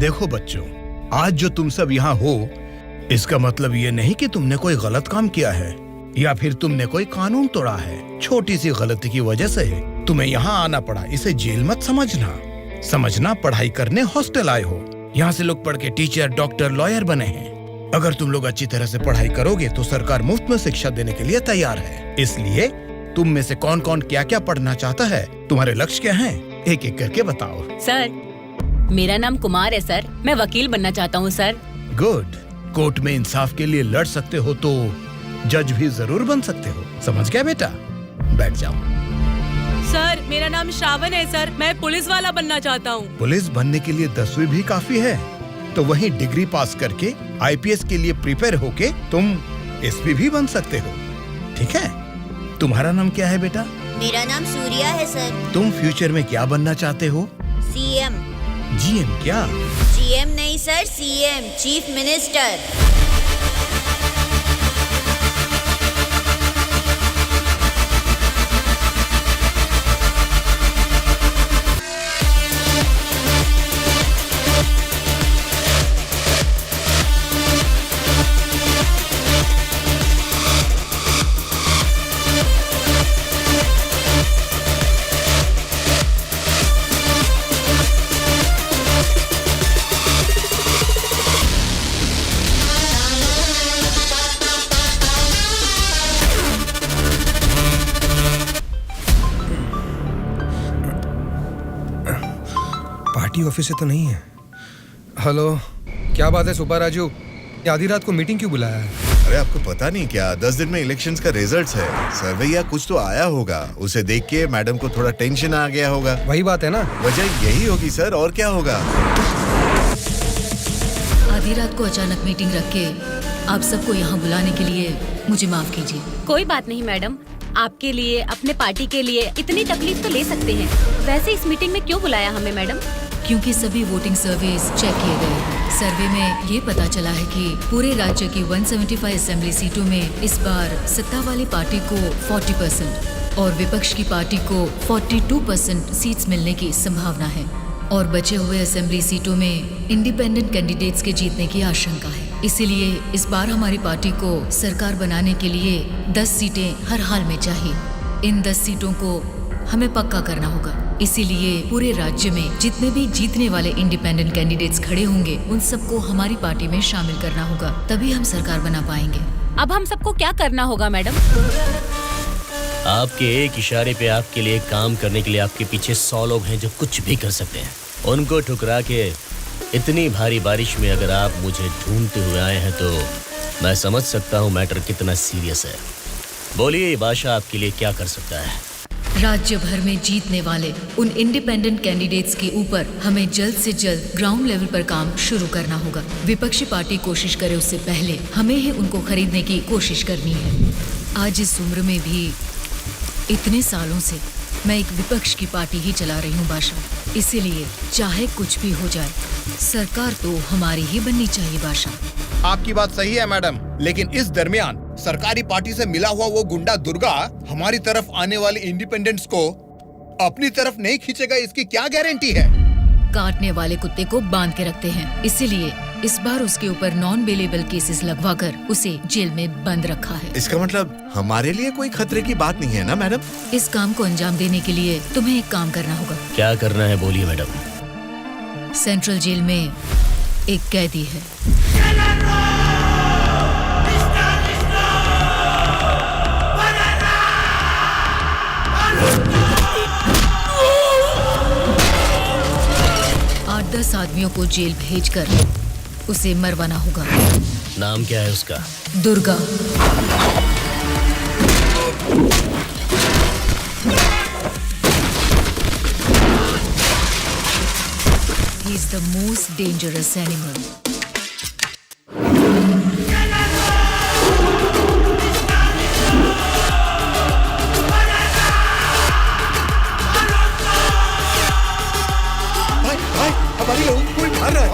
देखो बच्चों, आज जो तुम सब यहाँ हो, इसका मतलब ये नहीं कि तुमने कोई गलत काम किया है या फिर तुमने कोई कानून तोड़ा है। छोटी सी गलती की वजह से तुम्हें यहाँ आना पड़ा, इसे जेल मत समझना। पढ़ाई करने हॉस्टल आए हो। यहाँ से लोग पढ़ के टीचर, डॉक्टर, लॉयर बने हैं। अगर तुम लोग अच्छी तरह से पढ़ाई करोगे तो सरकार मुफ्त में शिक्षा देने के लिए तैयार है। इसलिए तुम में से कौन कौन क्या क्या पढ़ना चाहता है, तुम्हारे लक्ष्य क्या हैं, एक एक करके बताओ। सर, मेरा नाम कुमार है सर, मैं वकील बनना चाहता हूँ सर। गुड। कोर्ट में इंसाफ के लिए लड़ सकते हो तो जज भी जरूर बन सकते हो। समझ गया बेटा? बैठ जाओ। सर, मेरा नाम श्रावण है सर, मैं पुलिस वाला बनना चाहता हूँ। पुलिस बनने के लिए 10वीं भी काफी है, तो वहीं डिग्री पास करके आईपीएस के लिए प्रिपेयर होके तुम एसपी भी बन सकते हो। ठीक है? तुम्हारा नाम क्या है बेटा? मेरा नाम सूर्या है सर। तुम फ्यूचर में क्या बनना चाहते हो? सीएम। जीएम क्या? जीएम नहीं sir, CM, chief minister. Party office से तो नहीं है। हेलो, क्या बात है सुब्बा राजू, ये आधी रात को मीटिंग क्यों बुलाया है? अरे आपको पता नहीं क्या, 10 दिन में इलेक्शंस का रिजल्ट्स है। सर्वे या कुछ तो आया होगा, उसे देख के मैडम को थोड़ा टेंशन आ गया होगा। वही बात है ना? वजह यही होगी सर, और क्या होगा। आधी रात को अचानक मीटिंग रख के आप सबको यहाँ बुलाने के लिए मुझे माफ कीजिए। कोई बात नहीं मैडम, आपके लिए, अपने पार्टी के लिए इतनी तकलीफ तो ले सकते हैं। वैसे इस मीटिंग में क्यों बुलाया हमें मैडम? क्योंकि सभी वोटिंग सर्वेस चेक किए गए हैं। सर्वे में ये पता चला है कि पूरे राज्य की 175 असेंबली सीटों में इस बार सत्ता वाली पार्टी को 40% और विपक्ष की पार्टी को 42% सीट्स मिलने की संभावना है और बचे हुए असेंबली सीटों में इंडिपेंडेंट कैंडिडेट्स के जीतने की आशंका है। इसीलिए इस बार हमारी पार्टी को सरकार बनाने के लिए 10 सीटें हर हाल में चाहिए। इन 10 सीटों को हमें पक्का करना होगा। इसीलिए पूरे राज्य में जितने भी जीतने वाले इंडिपेंडेंट कैंडिडेट्स खड़े होंगे उन सबको हमारी पार्टी में शामिल करना होगा, तभी हम सरकार बना पाएंगे। अब हम सबको क्या करना होगा मैडम? आपके एक इशारे पे आपके लिए काम करने के लिए आपके पीछे 100 लोग हैं जो कुछ भी कर सकते हैं। उनको ठुकरा के इतनी भारी बारिश में अगर आप मुझे ढूंढते हुए आए हैं तो मैं समझ सकता हूँ मैटर कितना सीरियस है। बोलिए, ये बादशाह आपके लिए क्या कर सकता है? राज्य भर में जीतने वाले उन इंडिपेंडेंट कैंडिडेट्स के ऊपर हमें जल्द से जल्द ग्राउंड लेवल पर काम शुरू करना होगा। विपक्षी पार्टी कोशिश करे उससे पहले हमें ही उनको खरीदने की कोशिश करनी है। आज इस उम्र में भी इतने सालों से मैं एक विपक्ष की पार्टी ही चला रही हूँ बादशाह। इसीलिए चाहे कुछ भी हो जाए, सरकार तो हमारी ही बननी चाहिए बादशाह। आपकी बात सही है मैडम, लेकिन इस दरमियान सरकारी पार्टी से मिला हुआ वो गुंडा दुर्गा हमारी तरफ आने वाले इंडिपेंडेंट्स को अपनी तरफ नहीं खींचेगा, इसकी क्या गारंटी है? काटने वाले कुत्ते को बांध के रखते हैं, इसीलिए इस बार उसके ऊपर नॉन बेलेबल केसेस लगवाकर उसे जेल में बंद रखा है। इसका मतलब हमारे लिए कोई खतरे की बात नहीं है ना मैडम? इस काम को अंजाम देने के लिए तुम्हें एक काम करना होगा। क्या करना है बोलिए मैडम। सेंट्रल जेल में एक कैदी है। 8-10 आदमियों को जेल भेजकर उसे मरवाना होगा। नाम क्या है उसका? Durga. He is the most dangerous animal. हमारी लोगों को कोई मार रहा है।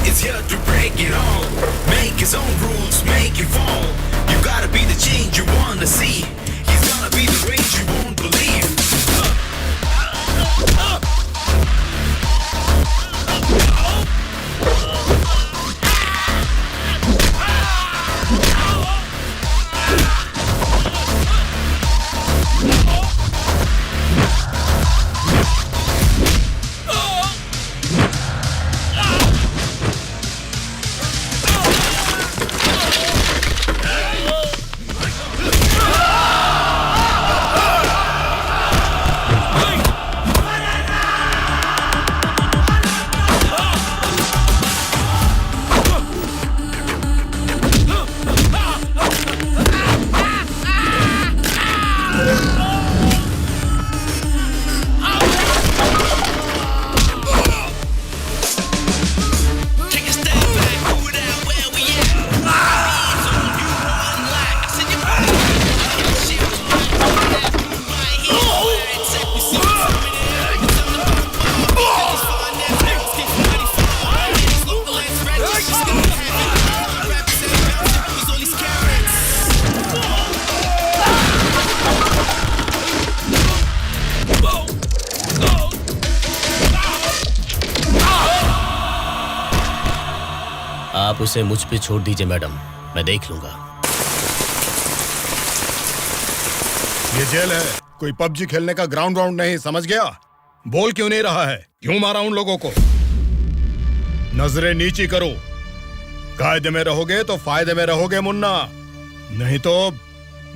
is here to break it all. Make his own rules, make you fall. You gotta be the change you wanna see. He's gonna be the range you won't believe. आप उसे मुझ पे छोड़ दीजिए मैडम, मैं देख लूंगा। ये जेल है, कोई पबजी खेलने का ग्राउंड वाउंड नहीं, समझ गया? बोल क्यों नहीं रहा है? क्यों मारा उन लोगों को? नजरें नीची करो। कायदे में रहोगे तो फायदे में रहोगे मुन्ना, नहीं तो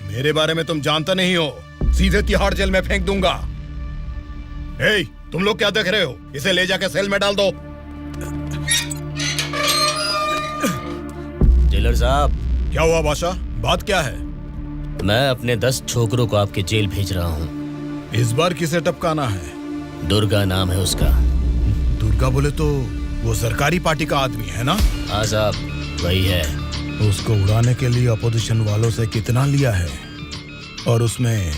मेरे बारे में तुम जानता नहीं हो, सीधे तिहाड़ जेल में फेंक दूंगा। ए, तुम लोग क्या देख रहे हो? इसे ले जाके सेल में डाल दो। जेलर साहब। क्या हुआ बादशाह, बात क्या है? मैं अपने 10 छोकरों को आपके जेल भेज रहा हूँ। इस बार किसे टपकाना है? दुर्गा नाम है उसका। दुर्गा बोले तो वो सरकारी पार्टी का आदमी है ना? हाँ साहब, वही है। उसको उड़ाने के लिए अपोजिशन वालों से कितना लिया है और उसमें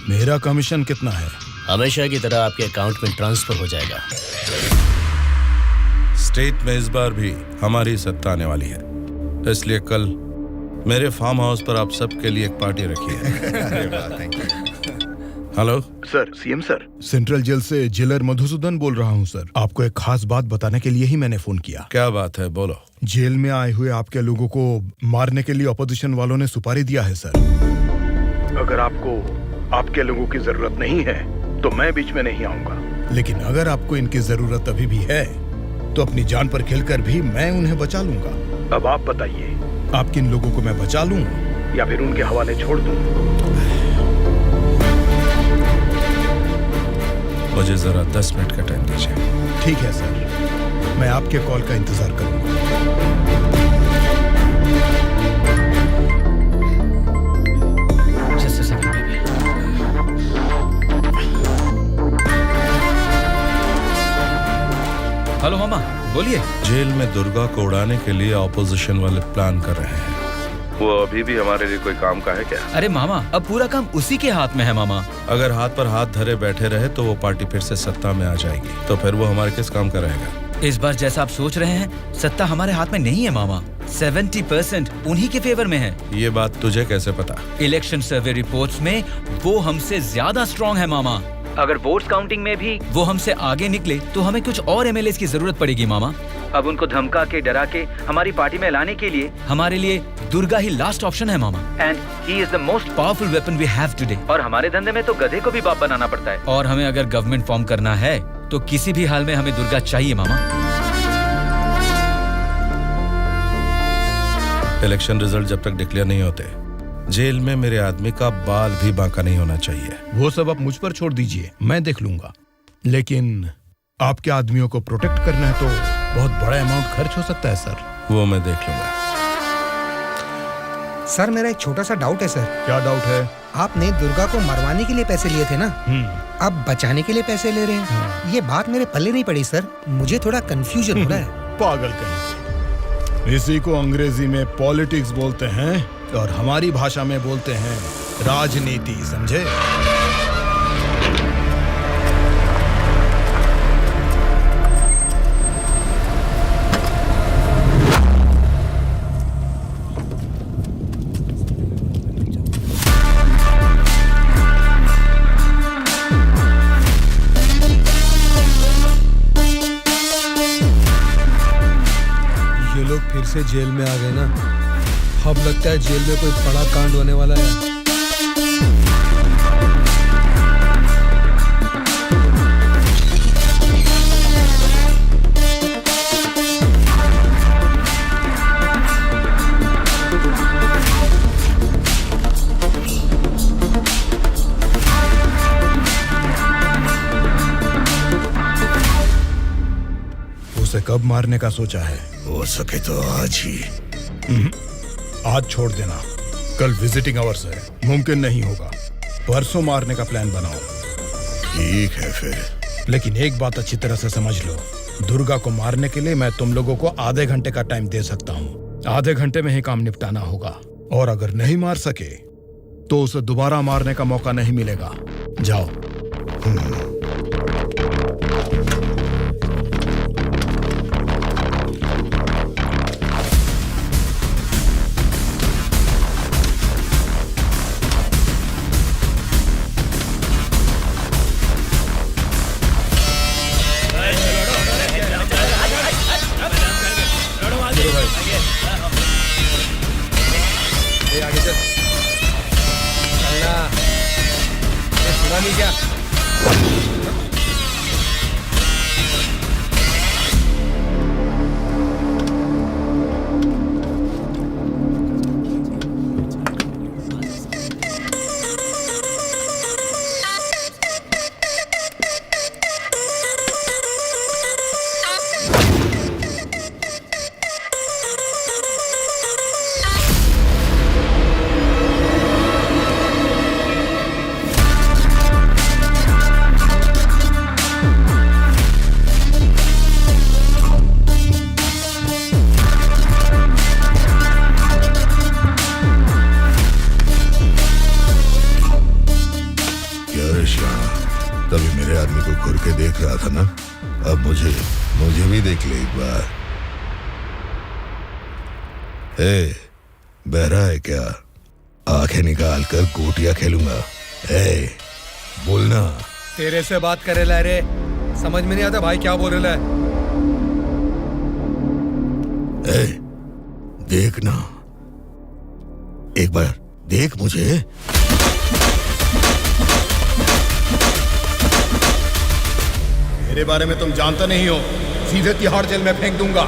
मेरा कमीशन कितना है? हमेशा की तरह आपके अकाउंट में ट्रांसफर हो जाएगा। स्टेट में इस बार भी हमारी सत्ता आने वाली है, इसलिए कल मेरे फार्म हाउस पर आप सबके लिए एक पार्टी रखी है। Hello sir, CM sir. Central jail से जेलर मधुसूदन बोल रहा हूँ सर। आपको एक खास बात बताने के लिए ही मैंने फोन किया। क्या बात है, बोलो। जेल में आए हुए आपके लोगों को मारने के लिए अपोजिशन वालों ने सुपारी दिया है सर। अगर आपको आपके लोगों की जरूरत नहीं है तो मैं बीच में नहीं आऊंगा, लेकिन अगर आपको इनकी जरूरत अभी भी है तो अपनी जान पर खेलकर भी मैं उन्हें बचा लूंगा। अब आप बताइए, आप किन लोगों को मैं बचा लूं या फिर उनके हवाले छोड़ दूं? मुझे जरा 10 मिनट का टाइम दीजिए। ठीक है सर, मैं आपके कॉल का इंतजार करूंगा। हेलो मामा, बोलिए। जेल में दुर्गा को उड़ाने के लिए ऑपोजिशन वाले प्लान कर रहे हैं। वो अभी भी हमारे लिए कोई काम का है क्या? अरे मामा, अब पूरा काम उसी के हाथ में है मामा। अगर हाथ पर हाथ धरे बैठे रहे तो वो पार्टी फिर से सत्ता में आ जाएगी, तो फिर वो हमारे किस काम का रहेगा? इस बार जैसा आप सोच रहे हैं, सत्ता हमारे हाथ में नहीं है मामा। 70% उन्हीं के फेवर में है। ये बात तुझे कैसे पता? इलेक्शन सर्वे रिपोर्ट्स में वो हमसे ज्यादा स्ट्रॉन्ग है मामा। अगर वोट्स काउंटिंग में भी वो हमसे आगे निकले तो हमें कुछ और एमएलएस की जरूरत पड़ेगी मामा। अब उनको धमका के डरा के हमारी पार्टी में लाने के लिए हमारे लिए दुर्गा ही लास्ट ऑप्शन है मामा। And he is the most powerful weapon we have today. और हमारे धंधे में तो गधे को भी बाप बनाना पड़ता है। और हमें अगर गवर्नमेंट फॉर्म करना है तो किसी भी हाल में हमें दुर्गा चाहिए मामा। इलेक्शन रिजल्ट जब तक डिक्लेयर नहीं होते, जेल में मेरे आदमी का बाल भी बांका नहीं होना चाहिए। वो सब आप मुझ पर छोड़ दीजिए, मैं देख लूंगा। लेकिन आपके आदमियों को प्रोटेक्ट करना है तो बहुत बड़ा अमाउंट खर्च हो सकता है सर। वो मैं देख लूंगा। सर, मेरा एक छोटा सा डाउट है सर। क्या डाउट है? आपने दुर्गा को मरवाने के लिए पैसे लिए थे ना, अब बचाने के लिए पैसे ले रहे हैं। ये बात मेरे पल्ले नहीं पड़ी सर, मुझे थोड़ा कंफ्यूजन हो रहा है। पागल कहीं। इसी को अंग्रेजी में पॉलिटिक्स बोलते हैं और हमारी भाषा में बोलते हैं राजनीति, समझे? ये लोग फिर से जेल में आ गए ना। अब लगता है जेल में कोई बड़ा कांड होने वाला है। उसे कब मारने का सोचा है? हो सके तो आज ही। आज छोड़ देना, कल विजिटिंग आवर्स है, मुमकिन नहीं होगा। परसों मारने का प्लान बनाओ। ठीक है फिर। लेकिन एक बात अच्छी तरह से समझ लो, दुर्गा को मारने के लिए मैं तुम लोगों को आधे घंटे का टाइम दे सकता हूँ। आधे घंटे में ही काम निपटाना होगा, और अगर नहीं मार सके तो उसे दोबारा मारने का मौका नहीं मिलेगा। जाओ। आगे चल। अल्लाह, ये सुना नहीं क्या? तभी मेरे आदमी को घूर के देख रहा था ना, अब मुझे भी देख ले एक बार। बहरा है क्या? आंखें निकाल कर गोटियां खेलूंगा। बोलना। तेरे से बात करे ला रे, समझ में नहीं आता भाई क्या बोल रहा है। देखना, एक बार देख मुझे। मेरे बारे में तुम जानता नहीं हो, सीधे तिहाड़ जेल में फेंक दूंगा।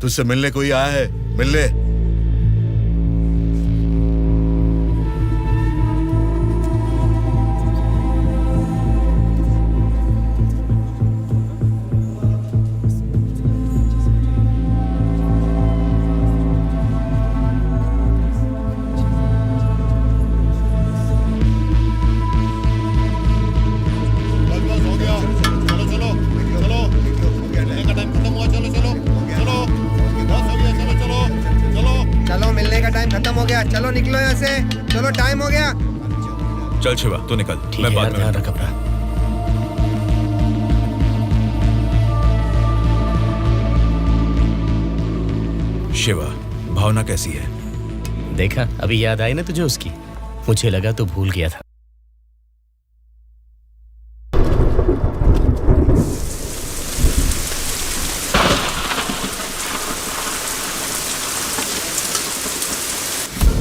तुझसे मिलने कोई आया है? मिलने। चलो निकलो यहाँ से, चलो टाइम हो गया। चल शिवा तू निकल, मैं बाद में ध्यान रख अपना। शिवा, भावना कैसी है? देखा, अभी याद आई ना तुझे उसकी? मुझे लगा तू भूल गया था।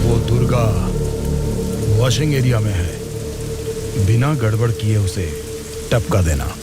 वो दुर्गा वॉशिंग एरिया में है, बिना गड़बड़ किए उसे टपका देना।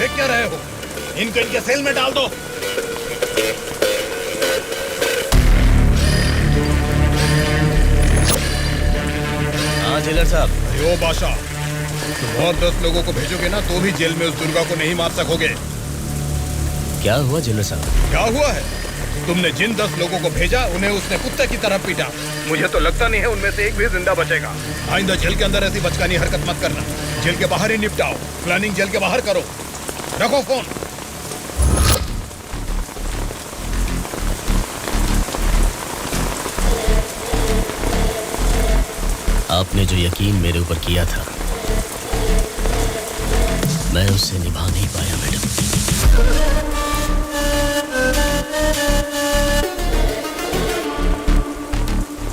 फेंक क्या रहे हो? इनको इनके सेल में डाल दो। हाँ जेलर साहब। यो बादशाह, तुम और 10 लोगों को भेजोगे ना तो भी जेल में उस दुर्गा को नहीं मार सकोगे। क्या हुआ जेलर साहब? क्या हुआ है? तुमने जिन 10 लोगों को भेजा उन्हें उसने कुत्ते की तरह पीटा। मुझे तो लगता नहीं है उनमें से एक भी जिंदा बचेगा। आइंदा जेल के अंदर ऐसी बचकानी हरकत मत करना। जेल के बाहर ही निपटाओ। प्लानिंग जेल के बाहर करो। रखो फोन। आपने जो यकीन मेरे ऊपर किया था मैं उससे निभा नहीं पाया मैडम।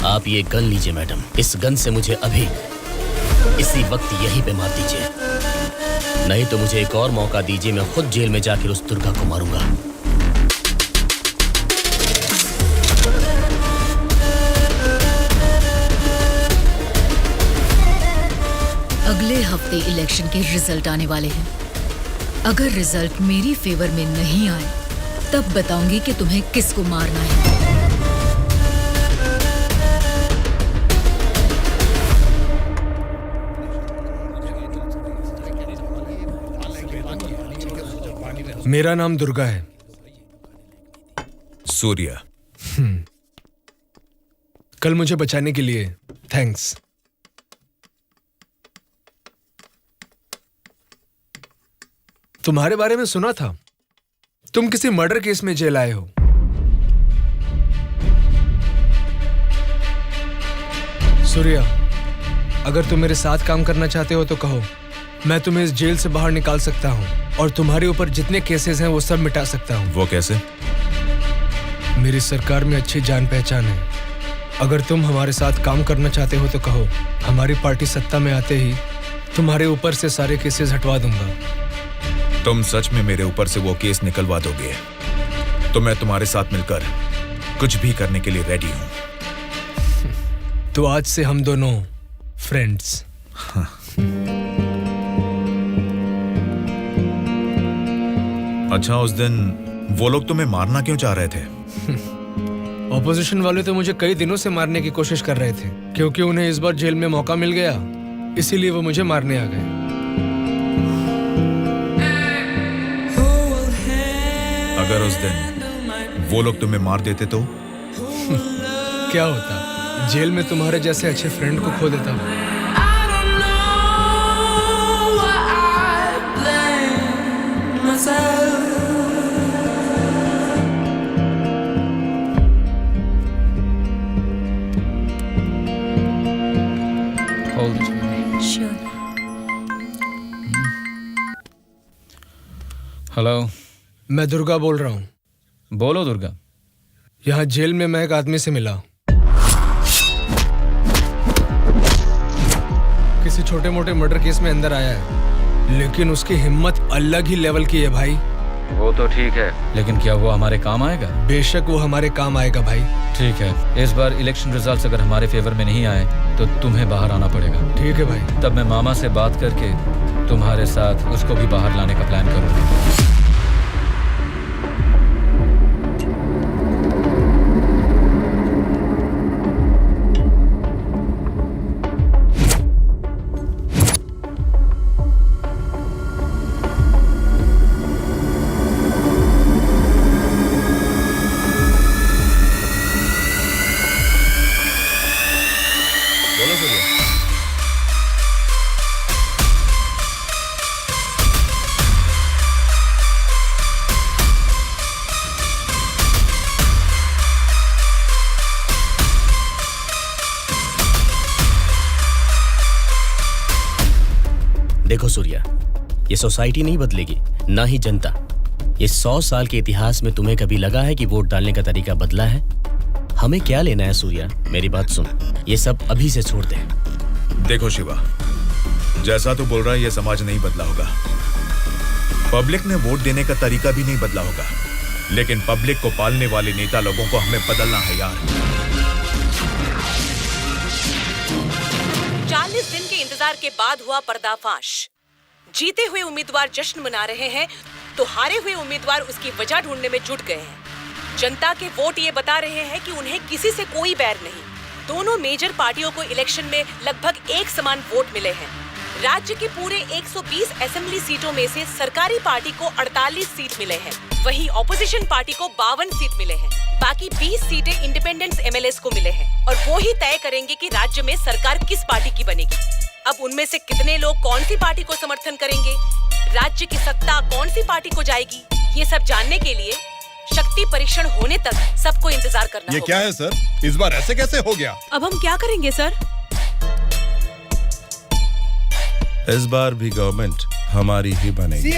आप ये गन लीजिए मैडम। इस गन से मुझे अभी इसी वक्त यहीं पे मार दीजिए, नहीं तो मुझे एक और मौका दीजिए। मैं खुद जेल में जाकर उस दुर्गा को मारूंगा। अगले हफ्ते इलेक्शन के रिजल्ट आने वाले हैं। अगर रिजल्ट मेरी फेवर में नहीं आए तब बताऊंगी कि तुम्हें किसको मारना है। मेरा नाम दुर्गा है। सूर्या। कल मुझे बचाने के लिए थैंक्स। तुम्हारे बारे में सुना था, तुम किसी मर्डर केस में जेल आए हो। सूर्या, अगर तुम मेरे साथ काम करना चाहते हो तो कहो, मैं तुम्हें इस जेल से बाहर निकाल सकता हूं और तुम्हारे ऊपर जितने केसेस हैं वो सब मिटा सकता हूं। वो कैसे? मेरी सरकार में अच्छी जान पहचान है। अगर तुम हमारे साथ काम करना चाहते हो तो कहो, हमारी पार्टी सत्ता में आते ही तुम्हारे ऊपर से सारे केसेस हटवा दूंगा। तुम सच में मेरे ऊपर से वो केस निकलवा दोगे तो मैं तुम्हारे साथ मिलकर कुछ भी करने के लिए रेडी हूं। तो आज से हम दोनों फ्रेंड्स। अच्छा, उस दिन वो लोग तुम्हें मारना क्यों चाह रहे थे? ऑपोजिशन वाले तो मुझे कई दिनों से मारने की कोशिश कर रहे थे, क्योंकि उन्हें इस बार जेल में मौका मिल गया, इसीलिए वो मुझे मारने आ गए। अगर उस दिन वो लोग तुम्हें मार देते तो? क्या होता? जेल में तुम्हारे जैसे अच्छे फ्रेंड को खो देता। हेलो, मैं दुर्गा बोल रहा हूँ। बोलो दुर्गा। यहाँ जेल में मैं एक आदमी से मिला। किसी छोटे मोटे मर्डर केस में अंदर आया है, लेकिन उसकी हिम्मत अलग ही लेवल की है भाई। वो तो ठीक है, लेकिन क्या वो हमारे काम आएगा? बेशक वो हमारे काम आएगा भाई। ठीक है, इस बार इलेक्शन रिजल्ट्स अगर हमारे फेवर में नहीं आए तो तुम्हें बाहर आना पड़ेगा। ठीक है भाई। तब मैं मामा से बात करके तुम्हारे साथ उसको भी बाहर लाने का प्लान करूंगा। देखो सूर्या, ये सोसाइटी नहीं बदलेगी, ना ही जनता। ये 100 साल के इतिहास में तुम्हें कभी लगा है कि वोट डालने का तरीका बदला है? हमें क्या लेना है सूर्या, मेरी बात सुन, ये सब अभी से छोड़ दे। देखो शिवा, जैसा तू बोल रहा है ये समाज नहीं बदला होगा, पब्लिक ने वोट देने का तरीका भी नहीं बदला होगा, लेकिन पब्लिक को पालने वाले नेता लोगों को हमें बदलना है यार। 40 दिन के इंतजार के बाद हुआ पर्दाफाश। जीते हुए उम्मीदवार जश्न मना रहे हैं तो हारे हुए उम्मीदवार उसकी वजह ढूंढने में जुट गए हैं। जनता के वोट ये बता रहे हैं कि उन्हें किसी से कोई बैर नहीं। दोनों मेजर पार्टियों को इलेक्शन में लगभग एक समान वोट मिले हैं। राज्य के पूरे 120 असेंबली सीटों में से सरकारी पार्टी को 48 सीट मिले हैं, वहीं ऑपोजिशन पार्टी को 52 सीट मिले हैं। बाकी 20 सीटें इंडिपेंडेंट एमएलएस को मिले हैं और वो ही तय करेंगे कि राज्य में सरकार किस पार्टी की बनेगी। अब उनमें से कितने लोग कौन सी पार्टी को समर्थन करेंगे, राज्य की सत्ता कौन सी पार्टी को जाएगी, ये सब जानने के लिए शक्ति परीक्षण होने तक सबको इंतजार करना ये होगा। क्या है सर, इस बार ऐसे कैसे हो गया? अब हम क्या करेंगे सर? इस बार भी गवर्नमेंट हमारी ही बनेगी।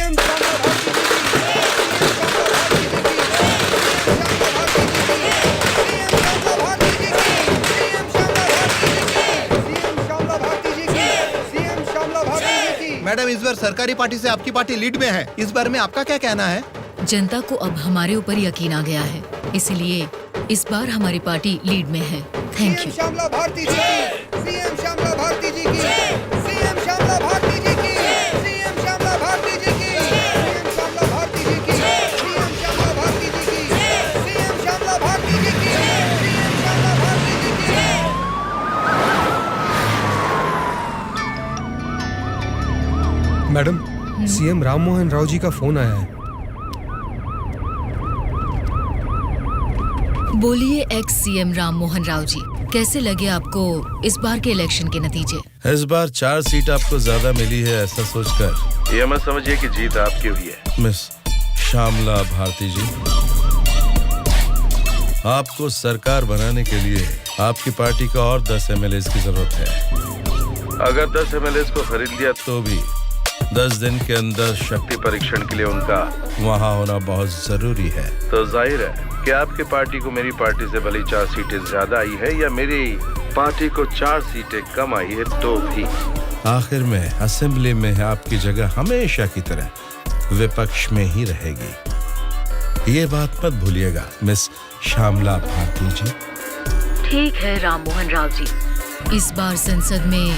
मैडम, इस बार सरकारी पार्टी से आपकी पार्टी लीड में है, इस बार में आपका क्या कहना है? जनता को अब हमारे ऊपर यकीन आ गया है, इसलिए इस बार हमारी पार्टी लीड में है। Thank you. श्यामला भारती जी की, सीएम श्यामला भारती जी की, सीएम श्यामला भारती जी की, सीएम श्यामला भारती जी की, सीएम श्यामला भारती जी की, सीएम श्यामला भारती जी की, सीएम श्यामला भारती जी की, सीएम श्यामला भारती जी की। मैडम, सीएम राम मोहन राव जी का फोन आया है। बोलिए एक्स सीएम राम मोहन राव जी, कैसे लगे आपको इस बार के इलेक्शन के नतीजे? इस बार 4 सीट आपको ज्यादा मिली है, ऐसा सोचकर ये मत समझिए कि जीत आपकी हुई है। मिस श्यामला भारती जी, आपको सरकार बनाने के लिए आपकी पार्टी का और 10 एमएलए की जरूरत है। अगर 10 एमएलए को खरीद लिया तो भी 10 दिन के अंदर शक्ति परीक्षण के लिए उनका वहाँ होना बहुत जरूरी है। तो जाहिर है कि आपकी पार्टी को मेरी पार्टी से भले 4 सीटें ज्यादा आई है या मेरी पार्टी को 4 सीटें कम आई है, तो भी आखिर में असेंबली में आपकी जगह हमेशा की तरह विपक्ष में ही रहेगी। ये बात मत भूलिएगा मिस श्यामला भारती जी। ठीक है राम मोहन राव जी, इस बार संसद में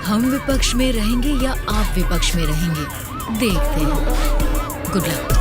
हम विपक्ष में रहेंगे या आप विपक्ष में रहेंगे, देखते हैं। Good luck.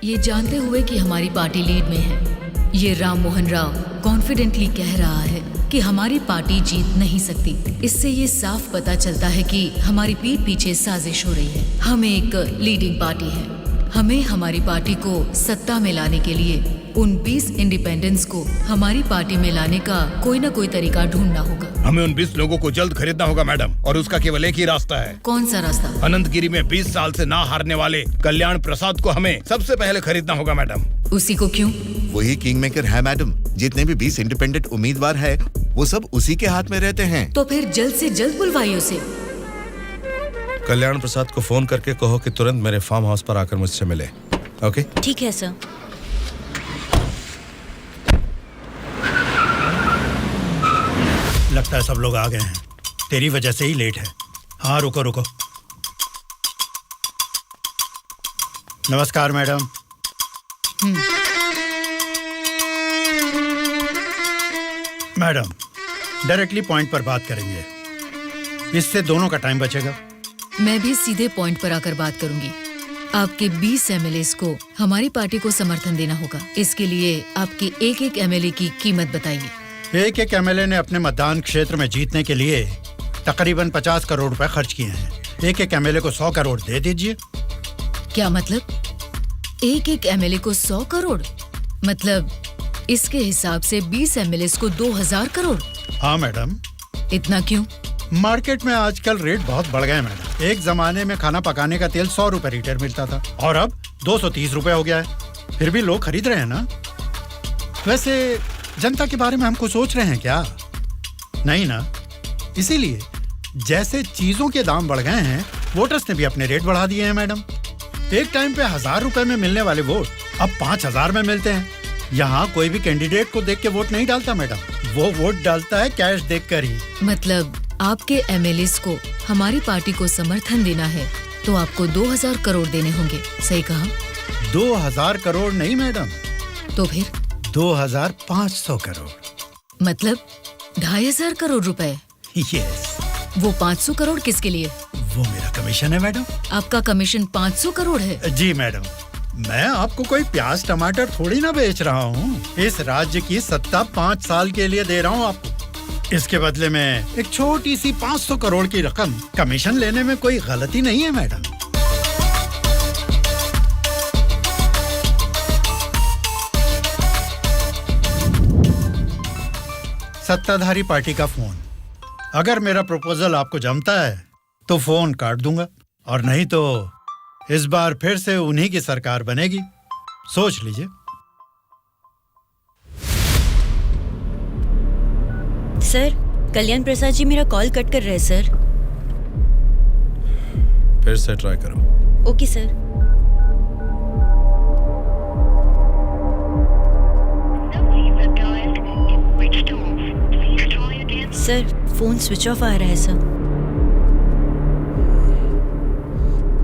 ये जानते हुए कि हमारी पार्टी लीड में है, ये राम मोहन राव कॉन्फिडेंटली कह रहा है कि हमारी पार्टी जीत नहीं सकती। इससे ये साफ पता चलता है कि हमारी पीठ पीछे साजिश हो रही है। हम एक लीडिंग पार्टी है, हमें हमारी पार्टी को सत्ता में लाने के लिए उन 20 इंडिपेंडेंट्स को हमारी पार्टी में लाने का कोई ना कोई तरीका ढूंढना होगा। हमें उन 20 लोगों को जल्द खरीदना होगा मैडम, और उसका केवल एक ही रास्ता है। कौन सा रास्ता? अनंतगिरी में 20 साल से ना हारने वाले कल्याण प्रसाद को हमें सबसे पहले खरीदना होगा मैडम। उसी को क्यों? वही किंग मेकर है मैडम। जितने भी 20 इंडिपेंडेंट उम्मीदवार है वो सब उसी के हाथ में रहते हैं। तो फिर जल्द से जल्द बुलवाइए उसे। कल्याण प्रसाद को फोन करके कहो कि तुरंत मेरे फार्म हाउस पर आकर मुझसे मिले। ओके? ठीक है सर। लगता है सब लोग आ गए हैं, तेरी वजह से ही लेट है। हाँ रुको रुको। नमस्कार मैडम। मैडम डायरेक्टली पॉइंट पर बात करेंगे, इससे दोनों का टाइम बचेगा। मैं भी सीधे पॉइंट पर आकर बात करूंगी। आपके 20 एमएलएस को हमारी पार्टी को समर्थन देना होगा। इसके लिए आपके एक एक एमएलए की कीमत बताइए। एक एक एमएलए ने अपने मतदान क्षेत्र में जीतने के लिए तकरीबन 50 करोड़ रुपए खर्च किए हैं। एक एक एमएलए को 100 करोड़ दे दीजिए। क्या मतलब? एक एक एमएलए को 100 करोड़? मतलब इसके हिसाब से 20 एमएलए को 2000 करोड़? हाँ मैडम। इतना क्यों? मार्केट में आजकल रेट बहुत बढ़ गए मैडम। एक जमाने में खाना पकाने का तेल 100 रुपए लीटर मिलता था और अब 230 रुपए हो गया है। फिर भी लोग खरीद रहे हैं ना। वैसे जनता के बारे में हम कुछ सोच रहे हैं क्या? नहीं ना। इसीलिए जैसे चीजों के दाम बढ़ गए हैं, वोटर्स ने भी अपने रेट बढ़ा दिए हैं मैडम। एक टाइम पे 1000 रुपए में मिलने वाले वोट अब 5000 में मिलते हैं। यहाँ कोई भी कैंडिडेट को देख के वोट नहीं डालता मैडम, वो वोट डालता है कैश देखकर ही। मतलब आपके एमएलएस को हमारी पार्टी को समर्थन देना है तो आपको 2000 करोड़ देने होंगे, सही कहा? 2000 करोड़ नहीं मैडम। तो फिर? 2500 करोड़। मतलब 2500 करोड़ रुपए? यस। वो 500 करोड़ किसके लिए? वो मेरा कमीशन है मैडम। आपका कमीशन 500 करोड़ है? जी मैडम। मैं आपको कोई प्याज टमाटर थोड़ी ना बेच रहा हूँ। इस राज्य की सत्ता 5 साल के लिए दे रहा हूँ आपको। इसके बदले में एक छोटी सी 500 करोड़ की रकम कमीशन लेने में कोई गलती नहीं है मैडम। सत्ताधारी पार्टी का फोन। अगर मेरा प्रपोजल आपको जमता है तो फोन काट दूंगा, और नहीं तो इस बार फिर से उन्हीं की सरकार बनेगी। सोच लीजिए। सर, कल्याण प्रसाद जी मेरा कॉल कट कर रहे हैं सर। फिर से ट्राई करो। Okay sir. Sir, phone switch off आ रहा है सर।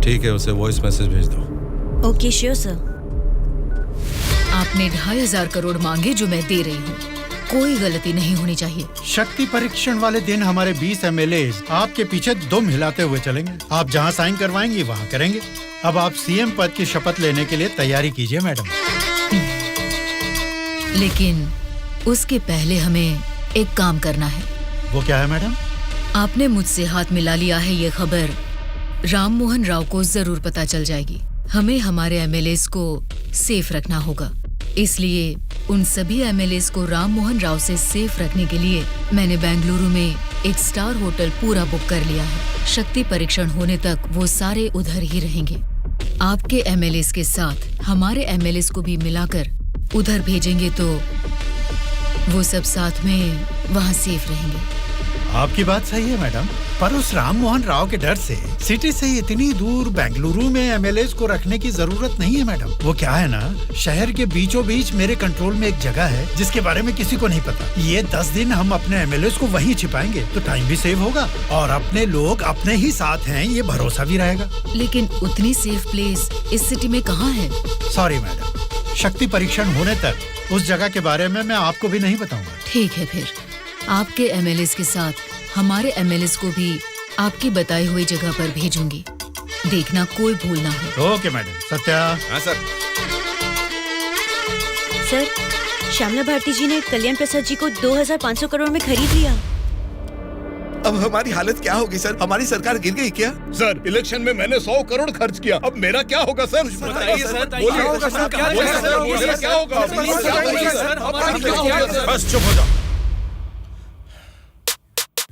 ठीक है, उसे वॉइस मैसेज भेज दो। Okay sure sir. आपने 2500 करोड़ मांगे जो मैं दे रही हूँ। कोई गलती नहीं होनी चाहिए। शक्ति परीक्षण वाले दिन हमारे 20 एमएलए आपके पीछे दुम हिलाते हुए चलेंगे। आप जहाँ साइन करवाएंगी वहाँ करेंगे। अब आप सीएम पद की शपथ लेने के लिए तैयारी कीजिए मैडम। लेकिन उसके पहले हमें एक काम करना है। वो क्या है मैडम? आपने मुझसे हाथ मिला लिया है, ये खबर राम मोहन राव को जरूर पता चल जाएगी। हमें हमारे एमएलएस को सेफ रखना होगा। इसलिए उन सभी एमएलएस को राम मोहन राव से सेफ रखने के लिए मैंने बेंगलुरु में एक स्टार होटल पूरा बुक कर लिया है। शक्ति परीक्षण होने तक वो सारे उधर ही रहेंगे। आपके एमएलएस के साथ हमारे एमएलएस को भी मिलाकर उधर भेजेंगे तो वो सब साथ में वहाँ सेफ रहेंगे। आपकी बात सही है मैडम, पर उस राम मोहन राव के डर से सिटी से इतनी दूर बेंगलुरु में एमएलएस को रखने की जरूरत नहीं है मैडम। वो क्या है ना, शहर के बीचों बीच मेरे कंट्रोल में एक जगह है जिसके बारे में किसी को नहीं पता। ये 10 दिन हम अपने एमएलएस को वहीं छिपाएंगे तो टाइम भी सेव होगा और अपने लोग अपने ही साथ हैं ये भरोसा भी रहेगा। लेकिन उतनी सेफ प्लेस इस सिटी में कहाँ है? सॉरी मैडम, शक्ति परीक्षण होने तक उस जगह के बारे में मैं आपको भी नहीं बताऊंगा। ठीक है, फिर आपके एमएलएस के साथ हमारे एमएलएस को भी आपकी बताई हुई जगह पर भेजूंगी। देखना कोई भूल ना हो। Okay madam. सत्या। हाँ सर। सर, श्यामला भारती जी ने कल्याण प्रसाद जी को 2500 करोड़ में खरीद लिया। अब हमारी हालत क्या होगी सर? हमारी सरकार गिर गई क्या? सर, इलेक्शन में मैंने 100 करोड़ खर्च किया, अब मेरा क्या होगा सर? बताइए सर, क्या होगा? बस चुप हो जाओ।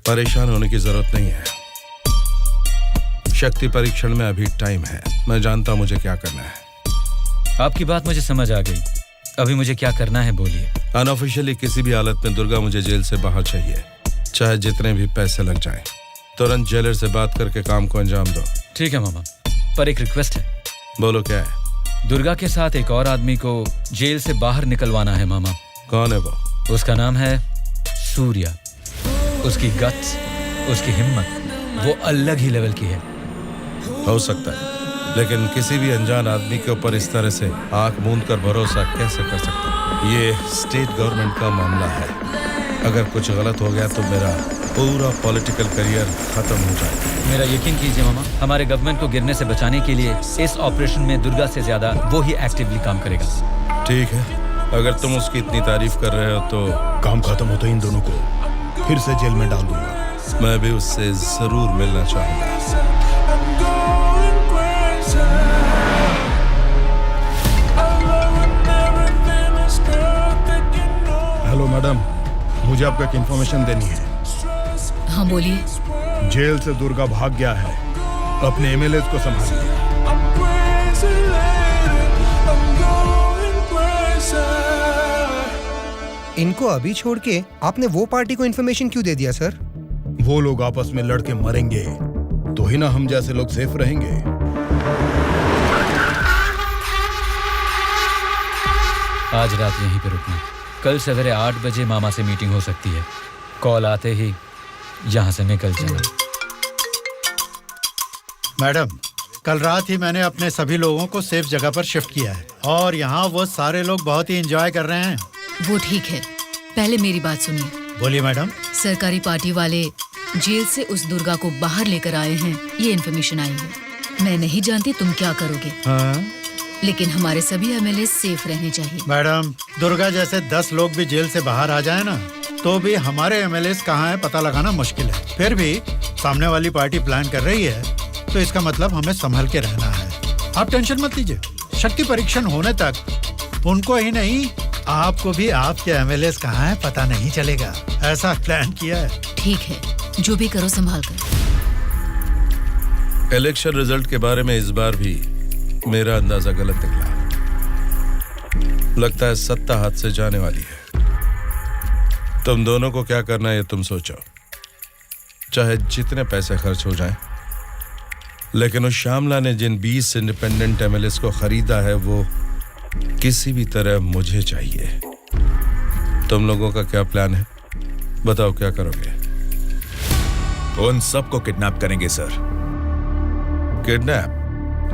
परेशान होने की जरूरत नहीं है। शक्ति परीक्षण में अभी टाइम है। मैं जानता हूं मुझे क्या करना है। आपकी बात मुझे समझ आ गई। अभी मुझे क्या करना है बोलिए। अनऑफिशियली किसी भी हालत में दुर्गा मुझे जेल से बाहर चाहिए, चाहे जितने भी पैसे लग जाएं। तुरंत जेलर से बात करके काम को अंजाम दो। ठीक है मामा, पर एक रिक्वेस्ट है। बोलो क्या है? दुर्गा के साथ एक और आदमी को जेल से बाहर निकलवाना है मामा। कौन है वो? उसका नाम है सूर्या। उसकी गट्स, उसकी हिम्मत वो अलग ही लेवल की है। हो सकता है, लेकिन किसी भी अनजान आदमी के ऊपर इस तरह से आंख मूंद कर भरोसा कैसे कर सकता हूं? ये स्टेट गवर्नमेंट का मामला है। अगर कुछ गलत हो गया तो मेरा पूरा पॉलिटिकल करियर खत्म हो जाएगा। मेरा यकीन कीजिए मामा, हमारे गवर्नमेंट को गिरने से बचाने के लिए इस ऑपरेशन में दुर्गा से ज्यादा वो ही एक्टिवली काम करेगा। ठीक है, अगर तुम उसकी इतनी तारीफ कर रहे हो तो काम खत्म होते इन दोनों को फिर से जेल में डाल दूंगा। मैं भी उससे जरूर मिलना चाहूंगा। हेलो मैडम, मुझे आपको एक इन्फॉर्मेशन देनी है। हाँ बोलिए। जेल से दुर्गा भाग गया है, अपने एमएलएस को संभालिए। इनको अभी छोड़ के आपने वो पार्टी को इन्फॉर्मेशन क्यों दे दिया सर? वो लोग आपस में लड़के मरेंगे तो ही ना हम जैसे लोग सेफ रहेंगे। आज रात यहीं पे रुकना। कल सवेरे 8 बजे मामा से मीटिंग हो सकती है। कॉल आते ही यहाँ से निकल जाना। मैडम, कल रात ही मैंने अपने सभी लोगों को सेफ जगह पर शिफ्ट किया है और यहाँ वो सारे लोग बहुत ही एंजॉय कर रहे हैं। वो ठीक है, पहले मेरी बात सुनिए। बोलिए मैडम। सरकारी पार्टी वाले जेल से उस दुर्गा को बाहर लेकर आए हैं, ये इन्फॉर्मेशन आई है। मैं नहीं जानती तुम क्या करोगे। हाँ? लेकिन हमारे सभी एमएलए सेफ रहने चाहिए। मैडम, दुर्गा जैसे 10 लोग भी जेल से बाहर आ जाए ना तो भी हमारे एमएलए कहाँ है पता लगाना मुश्किल है। फिर भी सामने वाली पार्टी प्लान कर रही है तो इसका मतलब हमें संभल के रहना है। आप टेंशन मत लीजिए, शक्ति परीक्षण होने तक उनको ही नहीं आपको भी आपके एमएलए कहाँ है पता नहीं चलेगा। ऐसा प्लान किया है। ठीक है, जो भी करो संभाल कर। इलेक्शन रिजल्ट के बारे में इस बार भी मेरा अंदाजा गलत निकला। लगता है सत्ता हाथ से जाने वाली है। तुम दोनों को क्या करना है ये तुम सोचो, चाहे जितने पैसे खर्च हो जाएं। लेकिन उस श्यामला ने जिन 20 इंडिपेंडेंट एमएलएस को खरीदा है वो किसी भी तरह मुझे चाहिए। तुम लोगों का क्या प्लान है? बताओ क्या करोगे? उन सबको किडनैप करेंगे सर। किडनैप?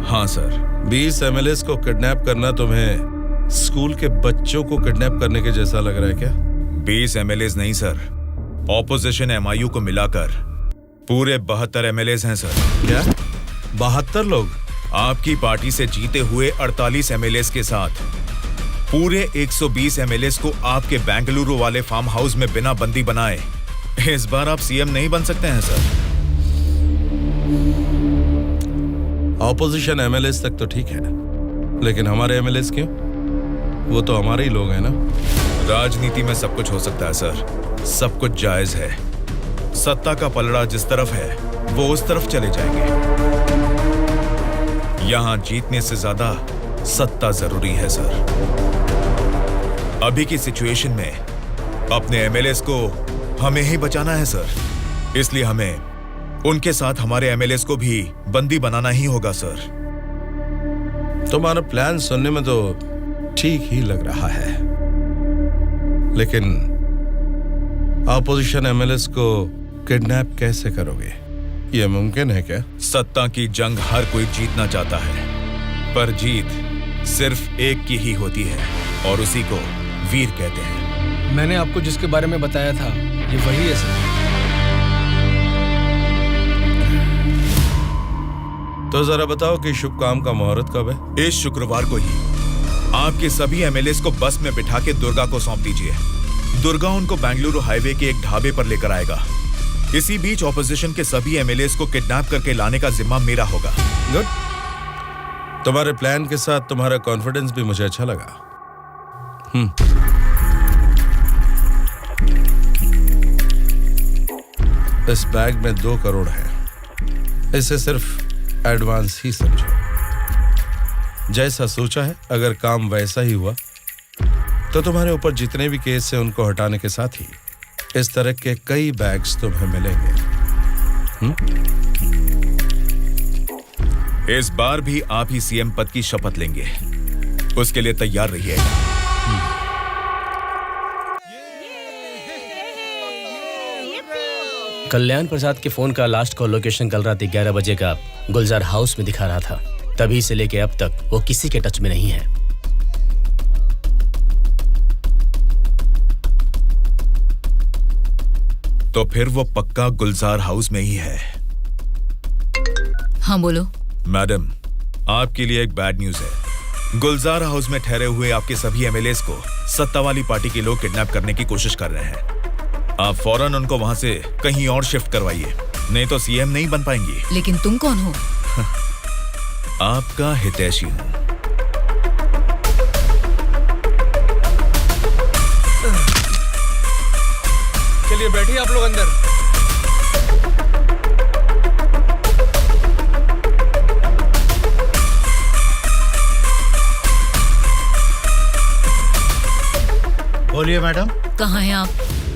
हाँ सर। 20 एमएलएस को किडनैप करना तुम्हें स्कूल के बच्चों को किडनैप करने के जैसा लग रहा है क्या? 20 एमएलएस नहीं सर, ऑपोजिशन एमआईयू को मिलाकर पूरे 72 एमएलएस हैं सर। क्या 72 लोग? आपकी पार्टी से जीते हुए 48 एमएलएस के साथ पूरे 120 एमएलएस को आपके बेंगलुरु वाले फार्म हाउस में बिना बंदी बनाए इस बार आप सीएम नहीं बन सकते हैं सर। ऑपोजिशन एमएलएस तक तो ठीक है, लेकिन हमारे एमएलएस क्यों? वो तो हमारे ही लोग हैं ना। राजनीति में सब कुछ हो सकता है सर, सब कुछ जायज है। सत्ता का पलड़ा जिस तरफ है वो उस तरफ चले जाएंगे। यहां जीतने से ज्यादा सत्ता जरूरी है सर। अभी की सिचुएशन में अपने एमएलएस को हमें ही बचाना है सर। इसलिए हमें उनके साथ हमारे एमएलएस को भी बंदी बनाना ही होगा सर। तुम्हारा प्लान सुनने में तो ठीक ही लग रहा है, लेकिन ऑपोजिशन एमएलएस को किडनैप कैसे करोगे? ये मुमकिन है क्या? सत्ता की जंग हर कोई जीतना चाहता है, पर जीत सिर्फ एक की ही होती है और उसी को वीर कहते हैं। मैंने आपको जिसके बारे में बताया था ये वही है सर। तो जरा बताओ कि शुभ काम का मुहूर्त कब है? इस शुक्रवार को ही आपके सभी एमएलएस को बस में बिठा के दुर्गा को सौंप दीजिए। दुर्गा उनको बेंगलुरु हाईवे के एक ढाबे पर लेकर आएगा। इसी बीच ऑपोजिशन के सभी एमएलएस को किडनैप करके लाने का जिम्मा मेरा होगा। गुड। तुम्हारे प्लान के साथ तुम्हारा कॉन्फिडेंस भी मुझे अच्छा लगा। इस बैग में 2 करोड़ है। इसे सिर्फ एडवांस ही समझो। जैसा सोचा है, अगर काम वैसा ही हुआ तो तुम्हारे ऊपर जितने भी केस हैं उनको हटाने के साथ ही इस तरह के कई बैग्स तुम्हें मिलेंगे। इस बार भी आप ही सीएम पद की शपथ लेंगे, उसके लिए तैयार रहिएगा। कल्याण प्रसाद के फोन का लास्ट कॉल लोकेशन कल रात 11 बजे का गुलजार हाउस में दिखा रहा था। तभी से लेके अब तक वो किसी के टच में नहीं है। तो फिर वो पक्का गुलजार हाउस में ही है। हाँ बोलो। मैडम, आपके लिए एक बैड न्यूज है। गुलजार हाउस में ठहरे हुए आपके सभी एमएलएस को सत्ता वाली पार्टी के लोग किडनैप करने की कोशिश कर रहे हैं। आप फौरन उनको वहां से कहीं और शिफ्ट करवाइए, नहीं तो सीएम नहीं बन पाएंगी। लेकिन तुम कौन हो? आपका हितैषी हूं। चलिए बैठिए आप लोग अंदर। बोलिए मैडम। कहाँ हैं आप?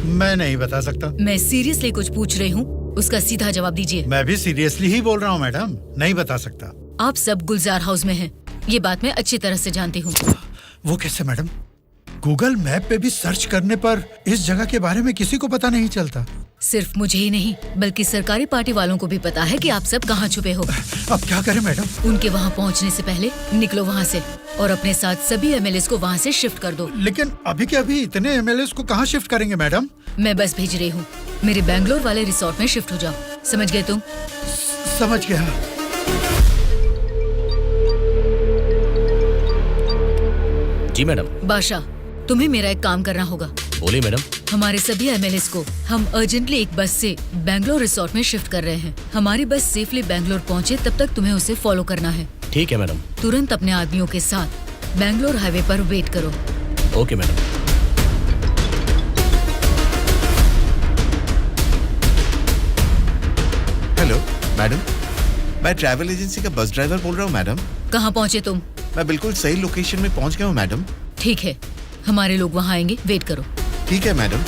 मैं नहीं बता सकता। मैं सीरियसली कुछ पूछ रही हूँ, उसका सीधा जवाब दीजिए। मैं भी सीरियसली ही बोल रहा हूँ मैडम, नहीं बता सकता। आप सब गुलजार हाउस में हैं, ये बात मैं अच्छी तरह से जानती हूँ। वो कैसे मैडम? गूगल मैप पे भी सर्च करने पर इस जगह के बारे में किसी को पता नहीं चलता। सिर्फ मुझे ही नहीं बल्कि सरकारी पार्टी वालों को भी पता है कि आप सब कहाँ छुपे हो। अब क्या करें मैडम? उनके वहाँ पहुँचने से पहले निकलो वहाँ से और अपने साथ सभी एमएलएस को वहाँ से शिफ्ट कर दो। लेकिन अभी के अभी इतने एमएलएस को कहाँ शिफ्ट करेंगे मैडम? मैं बस भेज रही हूँ, मेरे बैंगलोर वाले रिसोर्ट में शिफ्ट हो जाओ। समझ गए तुम? समझ गया। जी मैडम। बादशाह, तुम्हें मेरा एक काम करना होगा। बोलिए मैडम। हमारे सभी एमएलएस को हम अर्जेंटली एक बस से बैंगलोर रिसोर्ट में शिफ्ट कर रहे हैं। हमारी बस सेफली बैंगलोर पहुंचे तब तक तुम्हें उसे फॉलो करना है। ठीक है मैडम। तुरंत अपने आदमियों के साथ बैंगलोर हाईवे पर वेट करो। Okay madam. हेलो मैडम, मैं ट्रैवल एजेंसी का बस ड्राइवर बोल रहा हूँ मैडम। कहाँ पहुँचे तुम? मैं बिल्कुल सही लोकेशन में पहुँच गया हूँ मैडम। ठीक है, हमारे लोग वहाँ आएंगे, वेट करो। ठीक है मैडम।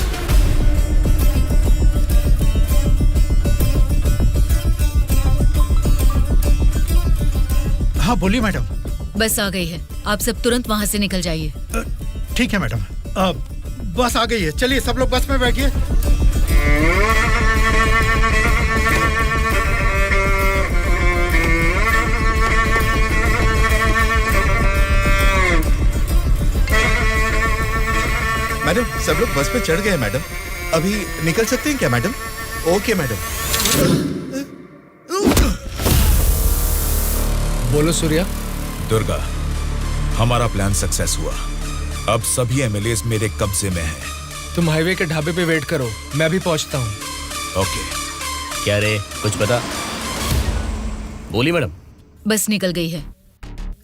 हाँ बोलिए मैडम। बस आ गई है, आप सब तुरंत वहाँ से निकल जाइए। ठीक है मैडम। बस आ गई है, चलिए सब लोग बस में बैठिए। मैडम, सब लोग बस पे चढ़ गए मैडम। अभी निकल सकते हैं क्या मैडम? Okay madam. बोलो सूर्या। दुर्गा, हमारा प्लान सक्सेस हुआ। अब सभी एमएलएस मेरे कब्जे में हैं। तुम हाईवे के ढाबे पे वेट करो, मैं भी पहुंचता हूँ। ओके। क्या रे, कुछ पता? बोलिए मैडम। बस निकल गई है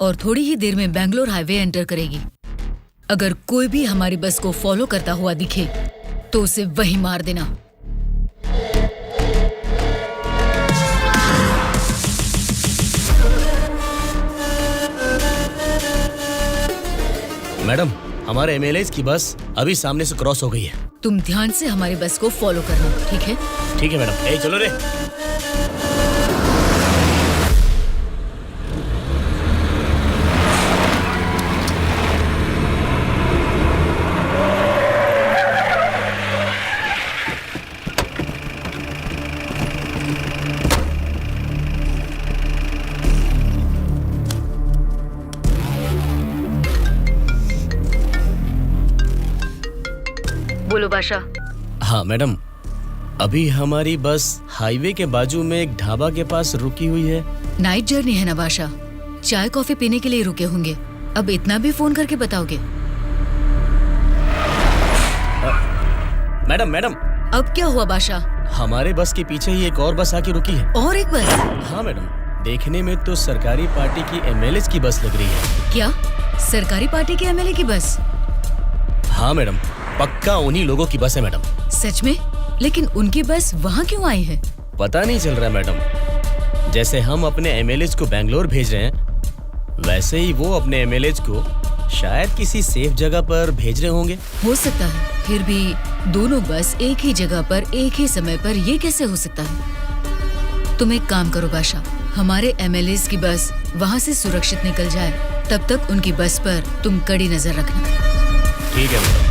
और थोड़ी ही देर में बैंगलोर हाईवे एंटर करेगी। अगर कोई भी हमारी बस को फॉलो करता हुआ दिखे तो उसे वहीं मार देना। मैडम, हमारे एमएलएस की बस अभी सामने से क्रॉस हो गई है। तुम ध्यान से हमारी बस को फॉलो करना, ठीक है? ठीक है मैडम। ए चलो रे। बोलो बादशाह। हाँ मैडम, अभी हमारी बस हाईवे के बाजू में एक ढाबा के पास रुकी हुई है। नाइट जर्नी है ना बादशाह, चाय कॉफी पीने के लिए रुके होंगे। अब इतना भी फोन करके बताओगे? मैडम मैडम, अब क्या हुआ बादशाह? हमारे बस के पीछे ही एक और बस आके रुकी है। और एक बस? हाँ मैडम, देखने में तो सरकारी पार्टी की एमएलए की बस लग रही है। क्या सरकारी पार्टी के एमएलए की बस? हाँ मैडम, पक्का उन्हीं लोगों की बस है मैडम। सच में? लेकिन उनकी बस वहाँ क्यों आई है? पता नहीं चल रहा मैडम। जैसे हम अपने एमएलए को बैंगलोर भेज रहे हैं, वैसे ही वो अपने एमएलए को शायद किसी सेफ जगह पर भेज रहे होंगे। हो सकता है, फिर भी दोनों बस एक ही जगह पर एक ही समय पर ये कैसे हो सकता है? तुम एक काम करो बादशाह, हमारे एमएलए की बस वहाँ से सुरक्षित निकल जाए, तब तक उनकी बस पर तुम कड़ी नजर रखना। ठीक है मैडम।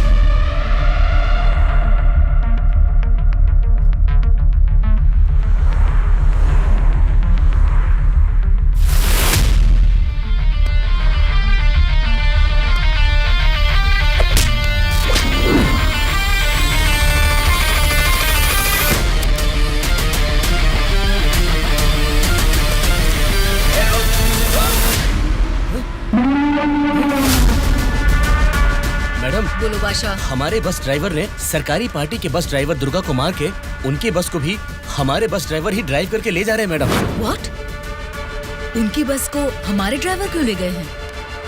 बोलो बादशाह। हमारे बस ड्राइवर ने सरकारी पार्टी के बस ड्राइवर दुर्गा को मार के उनकी बस को भी हमारे बस ड्राइवर ही ड्राइव करके ले जा रहे हैं मैडम। व्हाट? उनकी बस को हमारे ड्राइवर क्यों ले गए हैं?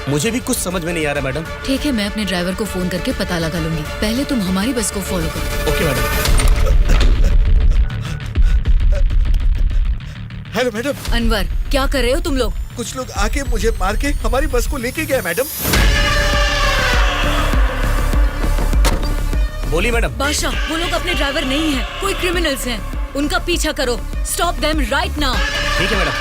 मुझे भी कुछ समझ में नहीं आ रहा मैडम। ठीक है, मैं अपने ड्राइवर को फोन करके पता लगा लूंगी। पहले तुम हमारी बस को फॉलो करो। Okay madam. Hello madam. Anwar, क्या कर रहे हो तुम लोग? कुछ लोग आके मुझे मार के हमारी बस को लेके गए मैडम। बोली मैडम। बादशाह, वो लोग अपने ड्राइवर नहीं हैं, कोई क्रिमिनल्स हैं। उनका पीछा करो। Stop them right now. ठीक है मैडम।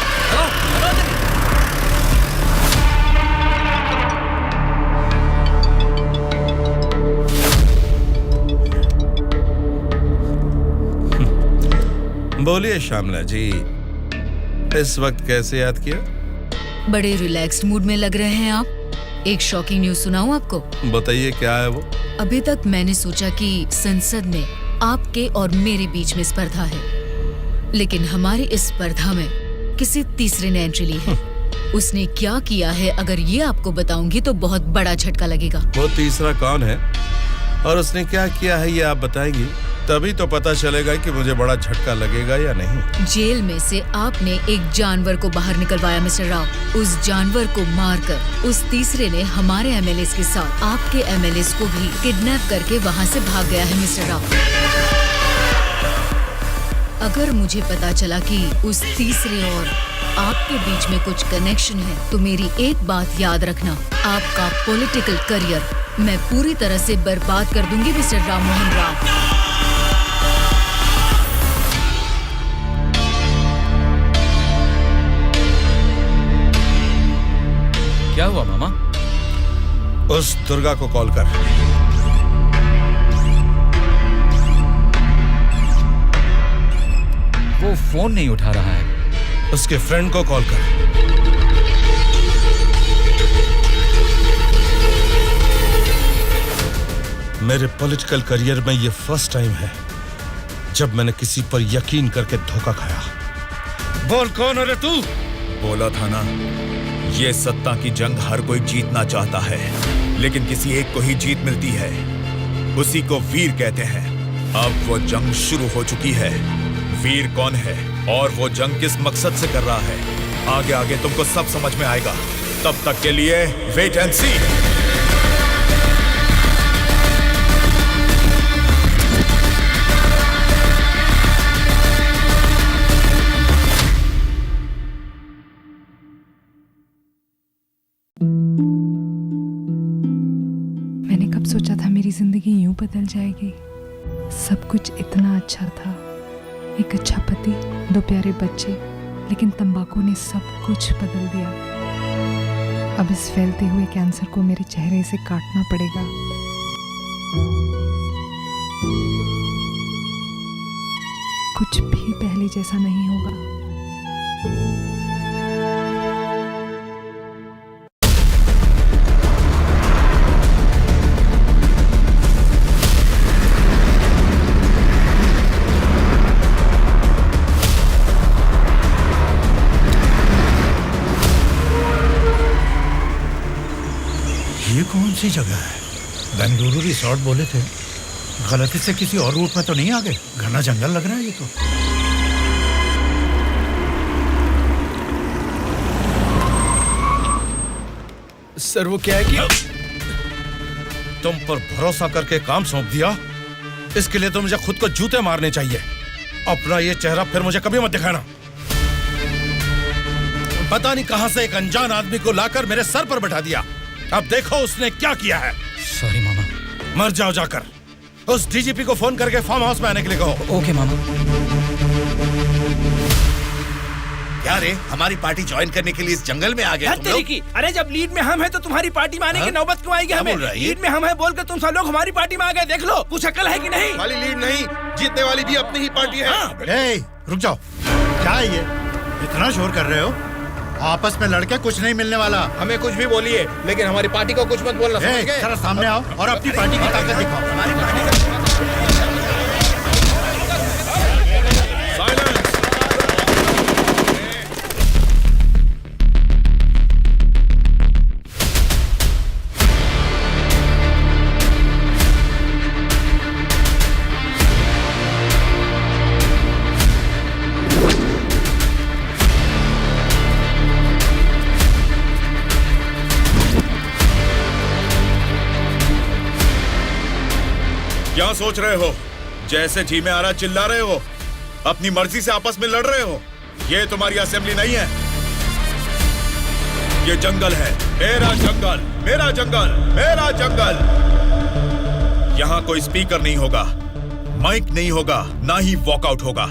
बोलिए श्यामला जी, इस वक्त कैसे याद किया? बड़े रिलैक्स्ड मूड में लग रहे हैं आप। एक शॉकिंग न्यूज सुनाऊं आपको? बताइए, क्या है वो? अभी तक मैंने सोचा कि संसद में आपके और मेरे बीच में स्पर्धा है, लेकिन हमारी इस स्पर्धा में किसी तीसरे ने एंट्री ली है। उसने क्या किया है, अगर ये आपको बताऊंगी तो बहुत बड़ा झटका लगेगा। वो तीसरा कौन है और उसने क्या किया है, ये आप बताएंगी, तभी तो पता चलेगा कि मुझे बड़ा झटका लगेगा या नहीं। जेल में से आपने एक जानवर को बाहर निकलवाया मिस्टर राव। उस जानवर को मारकर उस तीसरे ने हमारे एमएलए के साथ आपके एमएलए को भी किडनैप करके वहाँ से भाग गया है मिस्टर राव। अगर मुझे पता चला कि उस तीसरे और आपके बीच में कुछ कनेक्शन है, तो मेरी एक बात याद रखना, आपका पॉलिटिकल करियर मैं पूरी तरह से बर्बाद कर दूंगी मिस्टर राम मोहन राव। क्या हुआ मामा? उस दुर्गा को कॉल कर। वो फोन नहीं उठा रहा है। उसके फ्रेंड को कॉल कर। मेरे पॉलिटिकल करियर में ये फर्स्ट टाइम है जब मैंने किसी पर यकीन करके धोखा खाया। बोल, कौन है रे तू? बोला था ना, ये सत्ता की जंग हर कोई जीतना चाहता है, लेकिन किसी एक को ही जीत मिलती है, उसी को वीर कहते हैं। अब वो जंग शुरू हो चुकी है। वीर कौन है और वो जंग किस मकसद से कर रहा है, आगे आगे तुमको सब समझ में आएगा। तब तक के लिए वेट एंड सी। मैंने कब सोचा था मेरी जिंदगी यूं बदल जाएगी। सब कुछ इतना अच्छा था, एक अच्छा पति, 2 प्यारे बच्चे, लेकिन तंबाकू ने सब कुछ बदल दिया। अब इस फैलते हुए कैंसर को मेरे चेहरे से काटना पड़ेगा। कुछ भी पहले जैसा नहीं होगा। ये कौन सी जगह है? बेंगलुरु रिसोर्ट बोले थे, गलती से किसी और रूट में तो नहीं आ गए? घना जंगल लग रहा है ये तो। सर वो क्या है कि तुम पर भरोसा करके काम सौंप दिया, इसके लिए तो मुझे खुद को जूते मारने चाहिए। अपना ये चेहरा फिर मुझे कभी मत दिखाना। पता नहीं कहां से एक अनजान आदमी को लाकर मेरे सर पर बैठा दिया। अब देखो उसने क्या किया है। सॉरी मामा। मर जाओ जाकर। उस डीजीपी को फोन करके फार्म हाउस में आने के लिए कहो। ओके मामा। क्या रे, हमारी पार्टी ज्वाइन करने के लिए इस जंगल में आ गए तुम लोग? अरे जब लीड में हम हैं तो तुम्हारी पार्टी में आने की नौबत क्यों आएगी हमें? लीड में हम हैं बोलकर तुम सब लोग हमारी पार्टी में आ गए। देख लो, कुछ अकल है कि नहीं? वाली लीड नहीं, जीतने वाली भी अपनी ही पार्टी है। रुक जाओ, क्या है ये? इतना शोर कर रहे हो? आपस में लड़के कुछ नहीं मिलने वाला। हमें कुछ भी बोलिए, लेकिन हमारी पार्टी को कुछ मत बोलना। समझ गए? जरा सामने आओ और अपनी पार्टी की ताकत दिखाओ। हमारी पार्टी का क्या सोच रहे हो? जैसे जी में आ रहा चिल्ला रहे हो, अपनी मर्जी से आपस में लड़ रहे हो। ये तुम्हारी असेंबली नहीं है, ये जंगल है। मेरा जंगल, मेरा जंगल, मेरा जंगल। यहाँ कोई स्पीकर नहीं होगा, माइक नहीं होगा, ना ही वॉकआउट होगा।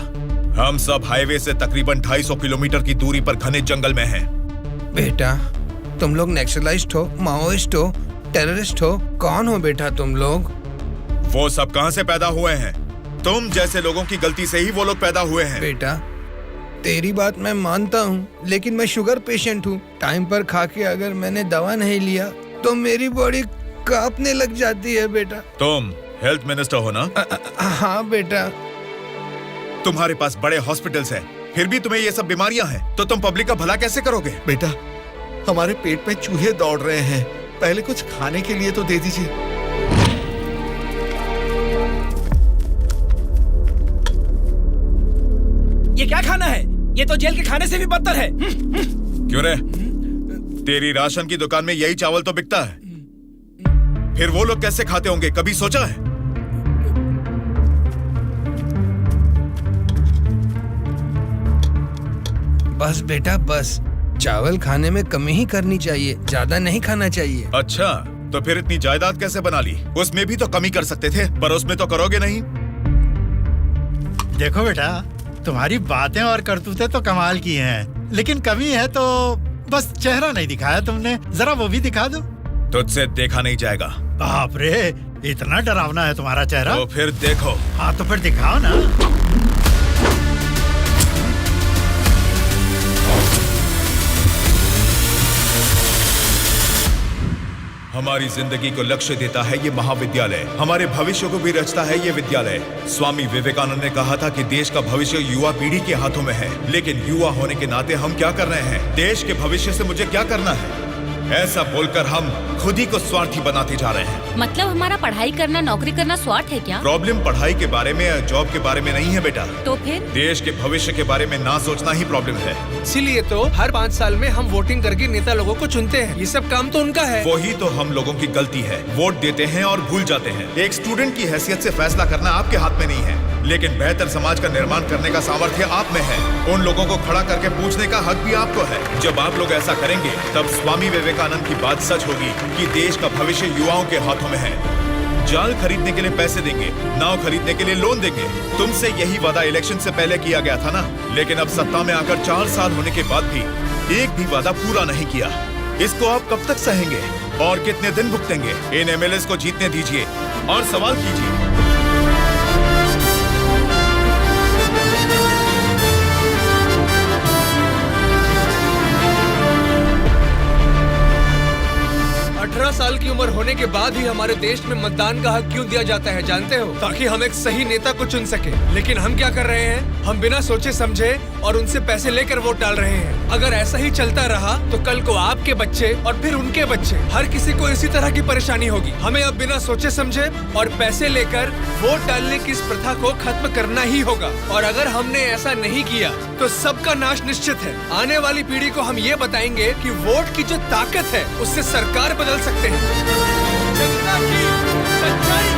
हम सब हाईवे से तकरीबन 250 किलोमीटर की दूरी पर घने जंगल में हैं। बेटा, तुम लोग नेक्सलाइस्ट हो, माओइस्ट हो, टेररिस्ट हो, कौन हो बेटा तुम लोग? वो सब कहां से पैदा हुए हैं? तुम जैसे लोगों की गलती से ही वो लोग पैदा हुए हैं। बेटा, तेरी बात मैं मानता हूँ, लेकिन मैं शुगर पेशेंट हूँ। टाइम पर खा के अगर मैंने दवा नहीं लिया तो मेरी बॉडी कांपने लग जाती है बेटा। तुम हेल्थ मिनिस्टर हो ना? हाँ बेटा। तुम्हारे पास बड़े हॉस्पिटल्स हैं, फिर भी तुम्हें ये सब बीमारियां हैं, तो तुम पब्लिक का भला कैसे करोगे? बेटा, हमारे पेट में चूहे दौड़ रहे हैं, पहले कुछ खाने के लिए तो दे दीजिए। ये क्या खाना है? ये तो जेल के खाने से भी बदतर है। क्यों रे? तेरी राशन की दुकान में यही चावल तो बिकता है, फिर वो लोग कैसे खाते होंगे, कभी सोचा है? बस बेटा बस, चावल खाने में कमी ही करनी चाहिए, ज्यादा नहीं खाना चाहिए। अच्छा, तो फिर इतनी जायदाद कैसे बना ली? उसमें भी तो कमी कर सकते थे, पर उसमें तो करोगे नहीं। देखो बेटा, तुम्हारी बातें और करतूतें तो कमाल की हैं, लेकिन कमी है तो बस चेहरा नहीं दिखाया तुमने। जरा वो भी दिखा दो। तुझसे देखा नहीं जाएगा। बाप रे, इतना डरावना है तुम्हारा चेहरा? तो फिर देखो। हाँ तो फिर दिखाओ ना। हमारी जिंदगी को लक्ष्य देता है ये महाविद्यालय, हमारे भविष्य को भी रचता है ये विद्यालय। स्वामी विवेकानंद ने कहा था कि देश का भविष्य युवा पीढ़ी के हाथों में है, लेकिन युवा होने के नाते हम क्या कर रहे हैं? देश के भविष्य से मुझे क्या करना है, ऐसा बोलकर हम खुद ही को स्वार्थी बनाते जा रहे हैं। मतलब हमारा पढ़ाई करना, नौकरी करना स्वार्थ है क्या? प्रॉब्लम पढ़ाई के बारे में या जॉब के बारे में नहीं है बेटा, तो फिर देश के भविष्य के बारे में ना सोचना ही प्रॉब्लम है। इसीलिए तो हर 5 साल में हम वोटिंग करके नेता लोगों को चुनते हैं। ये सब काम तो उनका है। वही तो हम लोगों की गलती है, वोट देते हैं और भूल जाते हैं। एक स्टूडेंट की हैसियत से फैसला करना आपके हाथ में नहीं है, लेकिन बेहतर समाज का निर्माण करने का सामर्थ्य आप में है। उन लोगों को खड़ा करके पूछने का हक भी आपको है। जब आप लोग ऐसा करेंगे तब स्वामी विवेकानंद की बात सच होगी कि देश का भविष्य युवाओं के हाथों में है। जाल खरीदने के लिए पैसे देंगे, नाव खरीदने के लिए लोन देंगे। तुमसे यही वादा इलेक्शन से पहले किया गया था ना, लेकिन अब सत्ता में आकर 4 साल होने के बाद भी एक भी वादा पूरा नहीं किया। इसको आप कब तक सहेंगे और कितने दिन भुगतेंगे? इन एमएलएस को जीतने दीजिए और सवाल कीजिए। साल की उम्र होने के बाद ही हमारे देश में मतदान का हक क्यों दिया जाता है जानते हो? ताकि हम एक सही नेता को चुन सके। लेकिन हम क्या कर रहे हैं? हम बिना सोचे समझे और उनसे पैसे लेकर वोट डाल रहे हैं। अगर ऐसा ही चलता रहा तो कल को आपके बच्चे और फिर उनके बच्चे, हर किसी को इसी तरह की परेशानी होगी। हमें अब बिना सोचे समझे और पैसे लेकर वोट डालने की इस प्रथा को खत्म करना ही होगा। और अगर हमने ऐसा नहीं किया तो सबका नाश निश्चित है। आने वाली पीढ़ी को हम ये बताएंगे कि वोट की जो ताकत है उससे सरकार बदल सकते हैं। जनता की सच्चाई।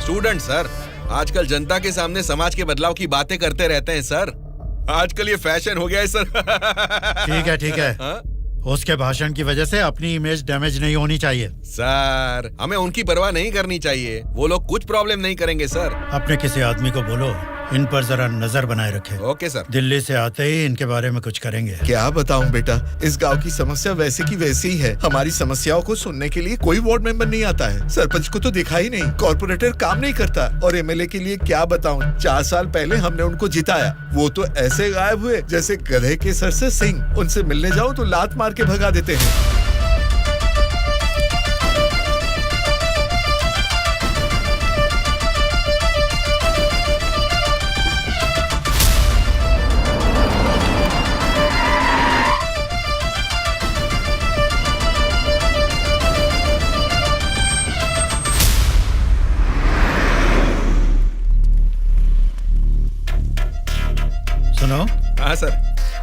स्टूडेंट सर, आजकल जनता के सामने समाज के बदलाव की बातें करते रहते हैं सर। आजकल ये फैशन हो गया है सर। ठीक है। उसके भाषण की वजह से अपनी इमेज डैमेज नहीं होनी चाहिए। सर, हमें उनकी परवाह नहीं करनी चाहिए। वो लोग कुछ प्रॉब्लम नहीं करेंगे सर। अपने किसी आदमी को बोलो इन पर जरा नजर बनाए रखे। Okay sir. दिल्ली से आते ही इनके बारे में कुछ करेंगे। क्या बताऊं बेटा, इस गांव की समस्या वैसे की वैसी ही है। हमारी समस्याओं को सुनने के लिए कोई वार्ड मेंबर नहीं आता है। सरपंच को तो देखा ही नहीं, कॉर्पोरेटर काम नहीं करता, और एमएलए के लिए क्या बताऊं, 4 साल पहले हमने उनको जिताया, वो तो ऐसे गायब हुए जैसे गधे के सर से सिंह। उनसे मिलने जाओ तो लात मार के भगा देते हैं। हाँ सर।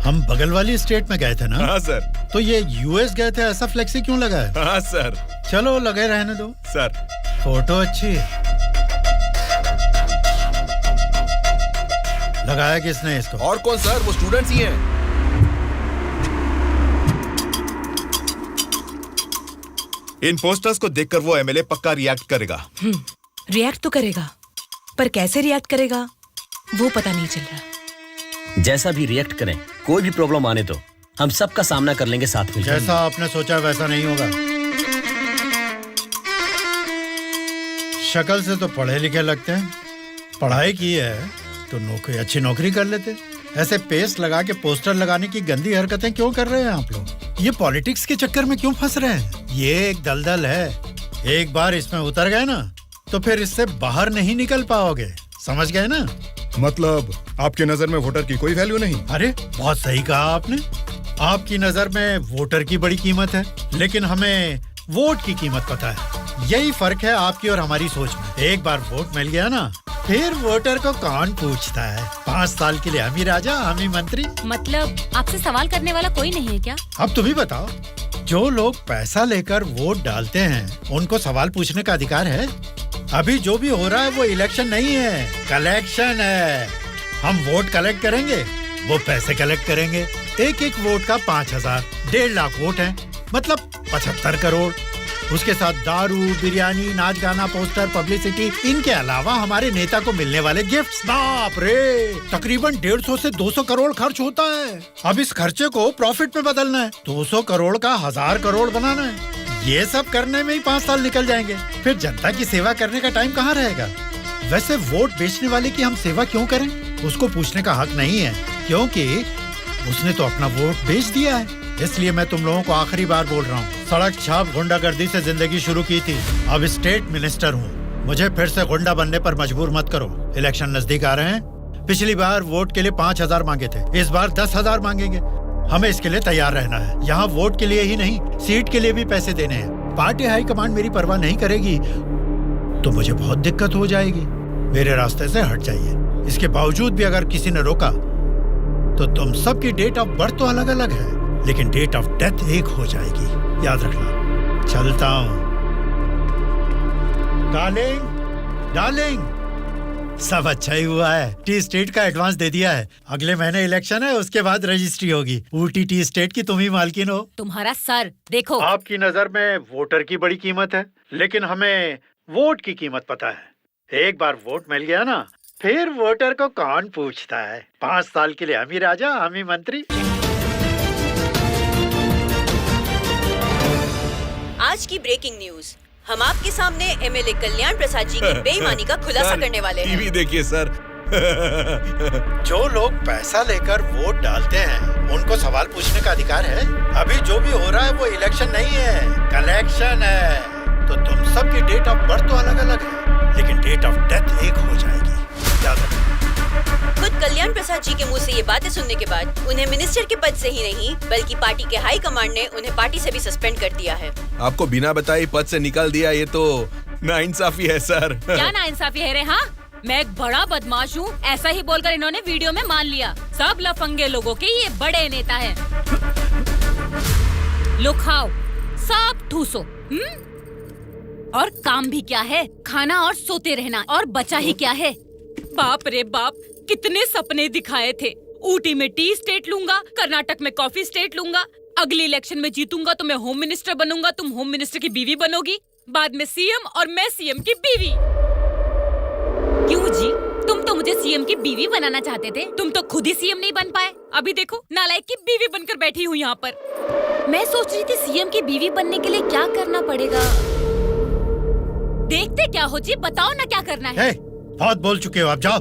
हम बगल वाली स्टेट में गए थे ना? हाँ सर। तो ये यूएस गए थे, ऐसा फ्लेक्सी क्यों लगा है? हाँ सर। चलो लगे रहने दो सर। फोटो अच्छी है। लगाया किसने इसको? और कौन सर, वो स्टूडेंट्स ही हैं। इन पोस्टर्स को देखकर वो एमएलए पक्का रिएक्ट करेगा। रिएक्ट तो करेगा, पर कैसे रिएक्ट करेगा वो पता नहीं चल रहा। जैसा भी रिएक्ट करें, कोई भी प्रॉब्लम आने तो हम सबका सामना कर लेंगे साथ में। जैसा आपने सोचा वैसा नहीं होगा। शक्ल से तो पढ़े लिखे लगते हैं, पढ़ाई की है तो अच्छी नौकरी कर लेते। ऐसे पेस्ट लगा के पोस्टर लगाने की गंदी हरकतें क्यों कर रहे हैं आप लोग? ये पॉलिटिक्स के चक्कर में क्यों फंस रहे हैं? ये एक दलदल है, एक बार इसमें उतर गए ना तो फिर इससे बाहर नहीं निकल पाओगे। समझ गए ना? मतलब आपकी नजर में वोटर की कोई वैल्यू नहीं? अरे बहुत सही कहा आपने। आपकी नजर में वोटर की बड़ी कीमत है, लेकिन हमें वोट की कीमत पता है। यही फर्क है आपकी और हमारी सोच में। एक बार वोट मिल गया ना, फिर वोटर को कौन पूछता है? 5 साल के लिए हम ही राजा, हम ही मंत्री। मतलब आपसे सवाल करने वाला कोई नहीं है क्या? अब तुम ही बताओ, जो लोग पैसा लेकर वोट डालते हैं उनको सवाल पूछने का अधिकार है? अभी जो भी हो रहा है वो इलेक्शन नहीं है, कलेक्शन है। हम वोट कलेक्ट करेंगे, वो पैसे कलेक्ट करेंगे। एक वोट का 5,000, 1.5 लाख वोट हैं, मतलब 75 करोड़। उसके साथ दारू, बिरयानी, नाच गाना, पोस्टर, पब्लिसिटी, इनके अलावा हमारे नेता को मिलने वाले गिफ्ट्स। बाप रे, तकरीबन 150 से 200 करोड़ खर्च होता है। अब इस खर्चे को प्रॉफिट में बदलना है, 200 करोड़ का 1000 करोड़ बनाना है। ये सब करने में ही 5 साल निकल जाएंगे। फिर जनता की सेवा करने का टाइम कहाँ रहेगा? वैसे वोट बेचने वाले की हम सेवा क्यों करें? उसको पूछने का हक नहीं है, क्योंकि उसने तो अपना वोट बेच दिया है। इसलिए मैं तुम लोगों को आखिरी बार बोल रहा हूँ, सड़क छाप गुंडागर्दी से जिंदगी शुरू की थी, अब स्टेट मिनिस्टर हूँ। मुझे फिर से गुंडा बनने पर मजबूर मत करो। इलेक्शन नजदीक आ रहे हैं। पिछली बार वोट के लिए 5,000 मांगे थे, इस बार 10,000 मांगेंगे। हमें इसके लिए तैयार रहना है। यहाँ वोट के लिए ही नहीं, सीट के लिए भी पैसे देने हैं। पार्टी हाईकमांड मेरी परवाह नहीं करेगी तो मुझे बहुत दिक्कत हो जाएगी। मेरे रास्ते से हट जाइए। इसके बावजूद भी अगर किसी ने रोका तो तुम सबकी डेट ऑफ बर्थ तो अलग अलग है, लेकिन डेट ऑफ डेथ एक हो जाएगी, याद रखना। चलता हूँ। डार्लिंग, डार्लिंग, सब अच्छा ही हुआ है। टी स्टेट का एडवांस दे दिया है। अगले महीने इलेक्शन है, उसके बाद रजिस्ट्री होगी। ऊटी टी स्टेट की तुम ही मालकिन हो। तुम्हारा सर देखो। आपकी नजर में वोटर की बड़ी कीमत है, लेकिन हमें वोट की कीमत पता है। एक बार वोट मिल गया ना, फिर वोटर को कौन पूछता है। 5 साल के लिए हम ही राजा, हम ही मंत्री। आज की ब्रेकिंग न्यूज, हम आपके सामने एमएलए कल्याण प्रसाद जी की बेईमानी का खुलासा करने वाले हैं। टीवी देखिए सर। जो लोग पैसा लेकर वोट डालते हैं, उनको सवाल पूछने का अधिकार है। अभी जो भी हो रहा है वो इलेक्शन नहीं है, कलेक्शन है। तो तुम सबकी डेट ऑफ बर्थ तो अलग अलग है, लेकिन डेट ऑफ डेथ एक हो जाएगी। याद रखना। खुद कल्याण प्रसाद जी के मुंह से ये बातें सुनने के बाद उन्हें मिनिस्टर के पद से ही नहीं, बल्कि पार्टी के हाई कमांड ने उन्हें पार्टी से भी सस्पेंड कर दिया है। आपको बिना बताए पद से निकाल दिया, ये तो नाइंसाफी है सर। क्या नाइंसाफी है रे? हाँ, मैं एक बड़ा बदमाश हूँ, ऐसा ही बोलकर इन्होंने वीडियो में मान लिया। सब लफंगे लोगों के ये बड़े नेता हैं। लो खाओ, सब ठूसो। और काम भी क्या है? खाना और सोते रहना, और बचा ही क्या है? बाप रे बाप, कितने सपने दिखाए थे। ऊटी में टी स्टेट लूंगा, कर्नाटक में कॉफी स्टेट लूंगा, अगले इलेक्शन में जीतूंगा तो मैं होम मिनिस्टर बनूंगा, तुम होम मिनिस्टर की बीवी बनोगी, बाद में सीएम और मैं सीएम की बीवी। क्यों जी, तुम तो मुझे सीएम की बीवी बनाना चाहते थे, तुम तो खुद ही सीएम नहीं बन पाए। अभी देखो, नालायक की बीवी बनकर बैठी हूँ यहाँ पर। मैं सोच रही थी सीएम की बीवी बनने के लिए क्या करना पड़ेगा। देखते क्या हो जी, बताओ ना क्या करना है। बहुत बोल चुके हो, आप जाओ।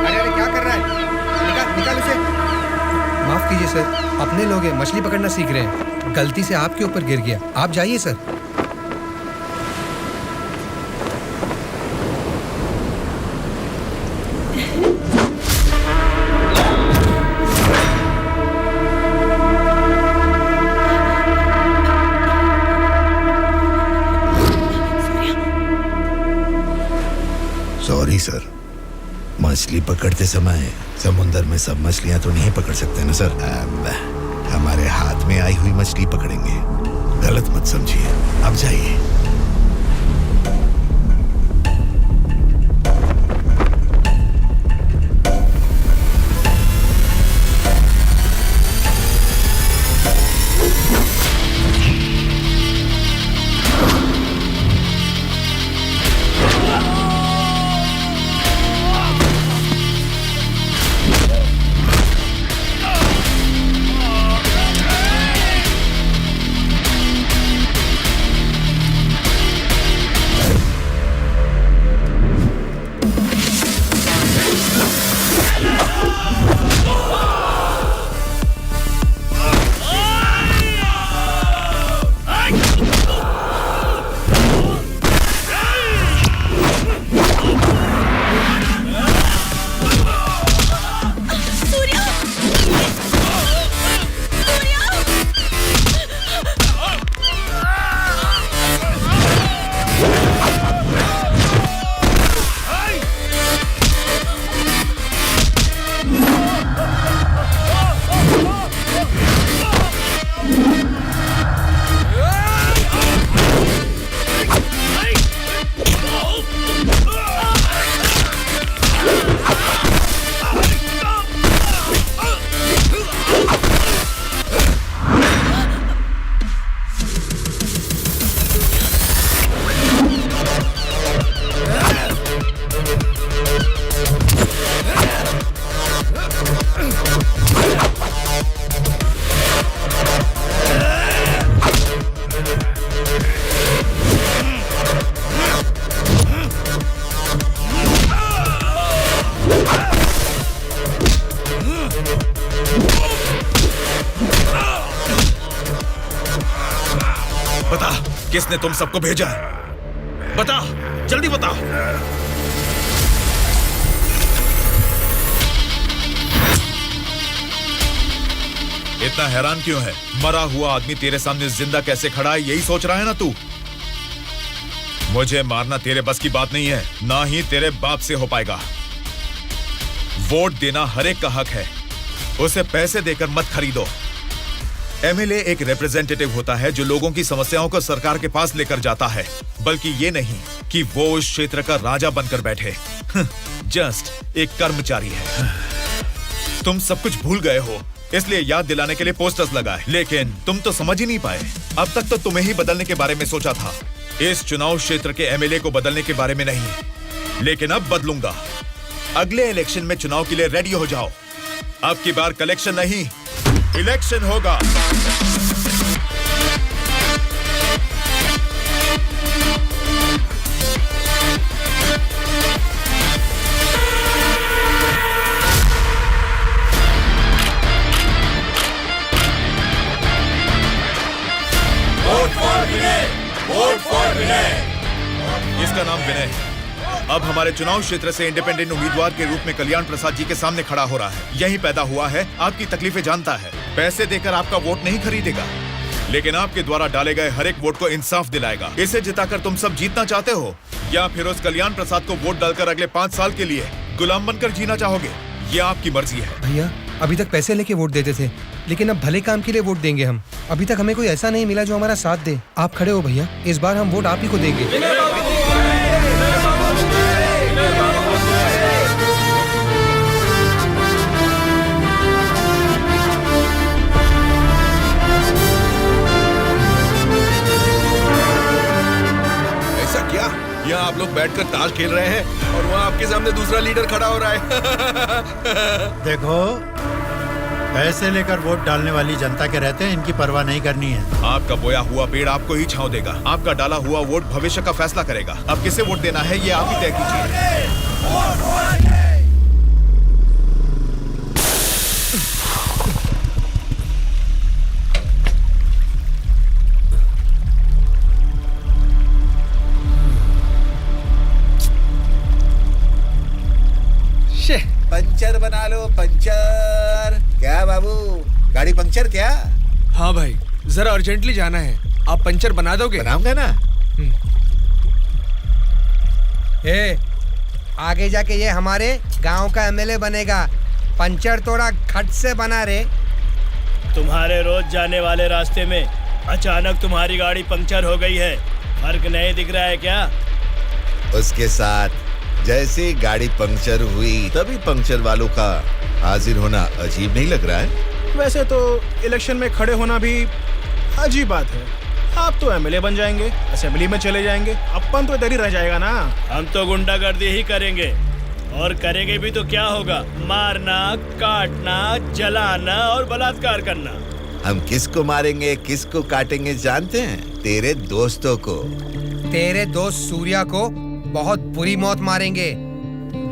अरे क्या कर रहा है? निकाल उसे। माफ कीजिए सर, अपने लोग हैं, मछली पकड़ना सीख रहे हैं। गलती से आपके ऊपर गिर गया, आप जाइए सर। सॉरी सर, मछली पकड़ते समय समुंदर में सब मछलियां तो नहीं पकड़ सकते ना सर। हमारे हाथ में आई हुई मछली पकड़ेंगे, गलत मत समझिए। अब जाइए। किसने तुम सबको भेजा है? बता, जल्दी बता। इतना हैरान क्यों है? मरा हुआ आदमी तेरे सामने जिंदा कैसे खड़ा है, यही सोच रहा है ना तू? मुझे मारना तेरे बस की बात नहीं है, ना ही तेरे बाप से हो पाएगा। वोट देना हर एक का हक है, उसे पैसे देकर मत खरीदो। एमएलए एक रिप्रेजेंटेटिव होता है जो लोगों की समस्याओं को सरकार के पास लेकर जाता है, बल्कि ये नहीं कि वो उस क्षेत्र का राजा बनकर बैठे। जस्ट एक कर्मचारी है। तुम सब कुछ भूल गए हो, इसलिए याद दिलाने के लिए पोस्टर्स लगाए, लेकिन तुम तो समझ ही नहीं पाए। अब तक तो तुम्हें ही बदलने के बारे में सोचा था, इस चुनाव क्षेत्र के एमएलए को बदलने के बारे में नहीं। लेकिन अब बदलूंगा। अगले इलेक्शन में चुनाव के लिए रेडी हो जाओ। अब की बार कलेक्शन नहीं, इलेक्शन होगा। इसका नाम विनय है। अब हमारे चुनाव क्षेत्र से इंडिपेंडेंट उम्मीदवार के रूप में कल्याण प्रसाद जी के सामने खड़ा हो रहा है। यही पैदा हुआ है, आपकी तकलीफें जानता है। पैसे देकर आपका वोट नहीं खरीदेगा, लेकिन आपके द्वारा डाले गए हर एक वोट को इंसाफ दिलाएगा। इसे जिताकर तुम सब जीतना चाहते हो, या फिर उस कल्याण प्रसाद को वोट डालकर अगले 5 साल के लिए गुलाम बनकर जीना चाहोगे? ये आपकी मर्जी है। भैया, अभी तक पैसे लेके वोट देते थे, लेकिन अब भले काम के लिए वोट देंगे हम। अभी तक हमें कोई ऐसा नहीं मिला जो हमारा साथ दे। आप खड़े हो भैया, इस बार हम वोट आप ही को देंगे। यहाँ आप लोग बैठकर ताश खेल रहे हैं और वहाँ आपके सामने दूसरा लीडर खड़ा हो रहा है। देखो, पैसे लेकर वोट डालने वाली जनता के रहते हैं, इनकी परवाह नहीं करनी है। आपका बोया हुआ पेड़ आपको ही छांव देगा। आपका डाला हुआ वोट भविष्य का फैसला करेगा। अब किसे वोट देना है, ये आप ही तय कीजिए। पंचर बना लो, पंचर। क्या बाबू, गाड़ी पंचर क्या? हाँ भाई, जरा अर्जेंटली जाना है। आप पंचर बना दोगे? बनाऊंगा ना। आगे जाके ये हमारे गांव का एमएलए बनेगा। पंचर थोड़ा खट से बना रे। तुम्हारे रोज जाने वाले रास्ते में अचानक तुम्हारी गाड़ी पंक्चर हो गई है, फर्क नहीं दिख रहा है क्या? उसके साथ जैसे गाड़ी पंक्चर हुई तभी पंक्चर वालों का हाजिर होना अजीब नहीं लग रहा है? वैसे तो इलेक्शन में खड़े होना भी अजीब बात है। आप तो एमएलए बन जाएंगे, असेंबली में चले जाएंगे, अपन तो इधर ही रह जाएगा ना। हम तो गुंडागर्दी ही करेंगे, और करेंगे भी तो क्या होगा? मारना, काटना, जलाना और बलात्कार करना। हम किसको मारेंगे, किसको काटेंगे जानते हैं? तेरे दोस्तों को। तेरे दोस्त सूर्या को बहुत बुरी मौत मारेंगे।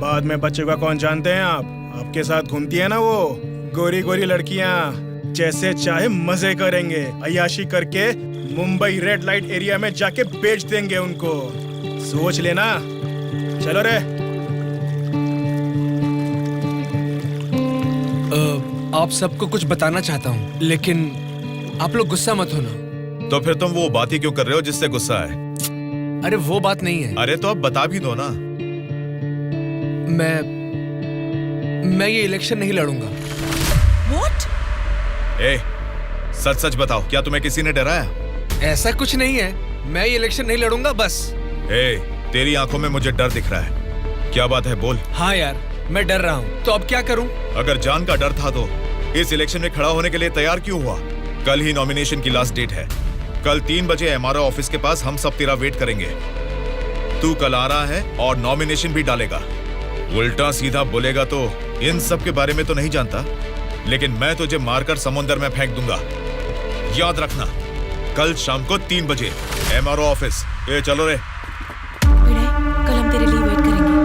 बाद में बच्चे का कौन जानते हैं आप? आपके साथ घूमती है ना वो गोरी गोरी लड़कियां, जैसे चाहे मजे करेंगे। अय्याशी करके मुंबई रेड लाइट एरिया में जाके बेच देंगे उनको। सोच लेना। चलो रे। आप सबको कुछ बताना चाहता हूँ, लेकिन आप लोग गुस्सा मत होना। तो फिर तुम वो बात ही क्यों कर रहे हो जिससे गुस्सा है? अरे वो बात नहीं है। अरे तो अब बता भी दो ना। मैं ये इलेक्शन नहीं लड़ूंगा। What? सच सच बताओ, क्या तुम्हें किसी ने डराया? ऐसा कुछ नहीं है, मैं ये इलेक्शन नहीं लड़ूंगा बस। तेरी आंखों में मुझे डर दिख रहा है। क्या बात है, बोल। हाँ यार, मैं डर रहा हूँ, तो अब क्या करूँ? अगर जान का डर था तो इस इलेक्शन में खड़ा होने के लिए तैयार क्यों हुआ? कल ही नॉमिनेशन की लास्ट डेट है। कल 3 बजे एमआरओ ऑफिस के पास हम सब तेरा वेट करेंगे। तू कल आ रहा है और नॉमिनेशन भी डालेगा। उल्टा सीधा बोलेगा तो इन सब के बारे में तो नहीं जानता, लेकिन मैं तुझे मारकर समुंदर में फेंक दूंगा। याद रखना, कल शाम को 3 बजे एमआरओ ऑफिस। चलो रे। कल हम तेरे लिए वेट करेंगे।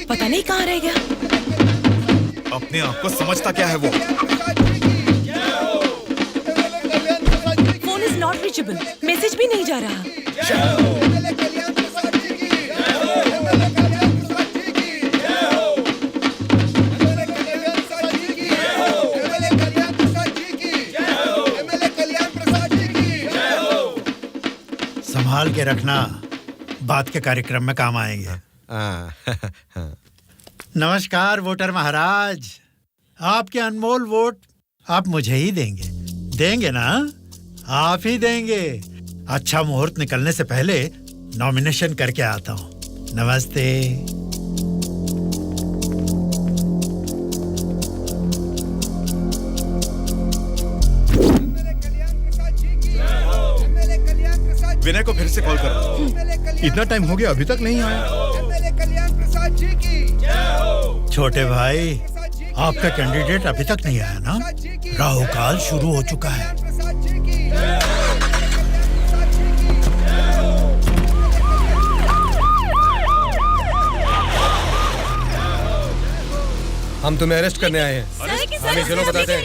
पता नहीं कहाँ रह गया। अपने आप को समझता क्या है वो? Phone is not reachable, message भी नहीं जा रहा। संभाल के रखना, बात के कार्यक्रम में काम आएंगे। नमस्कार वोटर महाराज, आपके अनमोल वोट आप मुझे ही देंगे। देंगे ना? आप ही देंगे। अच्छा मुहूर्त निकलने से पहले नॉमिनेशन करके आता हूँ। नमस्ते। विनय को फिर से कॉल करो। इतना टाइम हो गया, अभी तक नहीं आया। छोटे भाई, आपका कैंडिडेट अभी तक नहीं आया ना? राहु काल शुरू हो चुका है। हम तुम्हें अरेस्ट करने आए हैं। हमें चलो बताते हैं।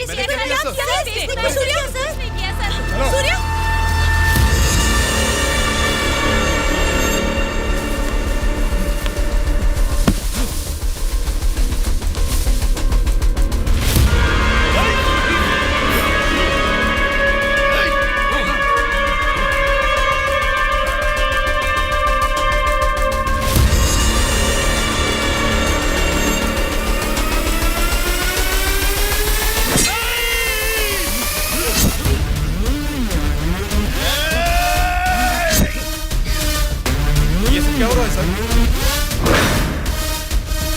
क्या हो रहा है सर?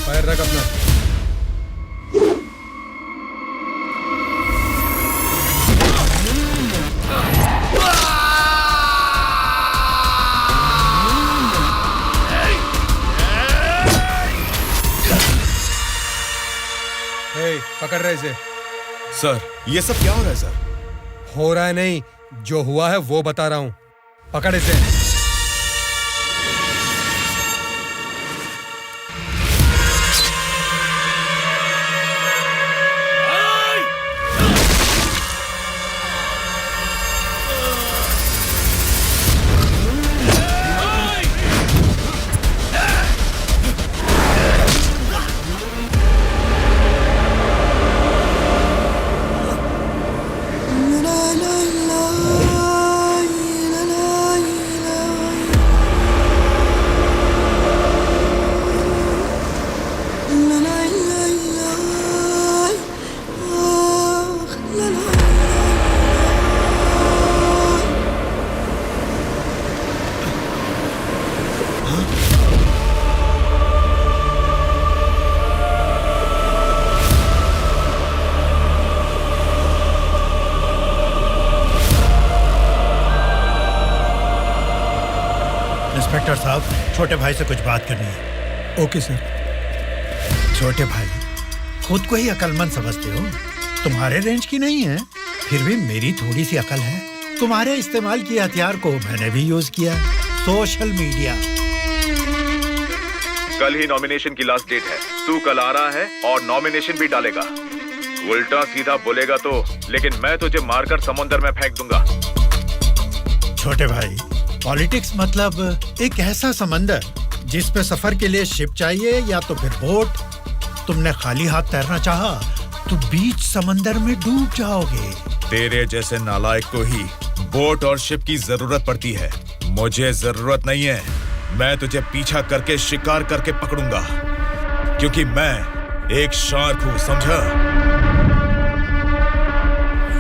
फायर रख अपना। पकड़ रहे इसे। सर, ये सब क्या हो रहा है सर? हो रहा है नहीं, जो हुआ है वो बता रहा हूँ। पकड़ इसे। इंस्पेक्टर साहब, छोटे भाई से कुछ बात करनी है। Okay sir. छोटे भाई, खुद को ही अक्लमंद समझते हो, तुम्हारे रेंज की नहीं है, फिर भी मेरी थोड़ी सी अकल है। तुम्हारे इस्तेमाल किए हथियार को मैंने भी यूज किया, सोशल मीडिया। कल ही नॉमिनेशन की लास्ट डेट है। तू कल आ रहा है और नॉमिनेशन भी डालेगा। उल्टा सीधा बोलेगा तो, लेकिन मैं तुझे मारकर समुद्र में फेंक दूंगा। छोटे भाई, पॉलिटिक्स मतलब एक ऐसा समंदर जिस पे सफर के लिए शिप चाहिए या तो फिर बोट। तुमने खाली हाथ तैरना चाहा तो बीच समंदर में डूब जाओगे। तेरे जैसे नालायक को ही बोट और शिप की जरूरत पड़ती है। मुझे जरूरत नहीं है। मैं तुझे पीछा करके शिकार करके पकड़ूंगा, क्योंकि मैं एक शार्क हूँ, समझा?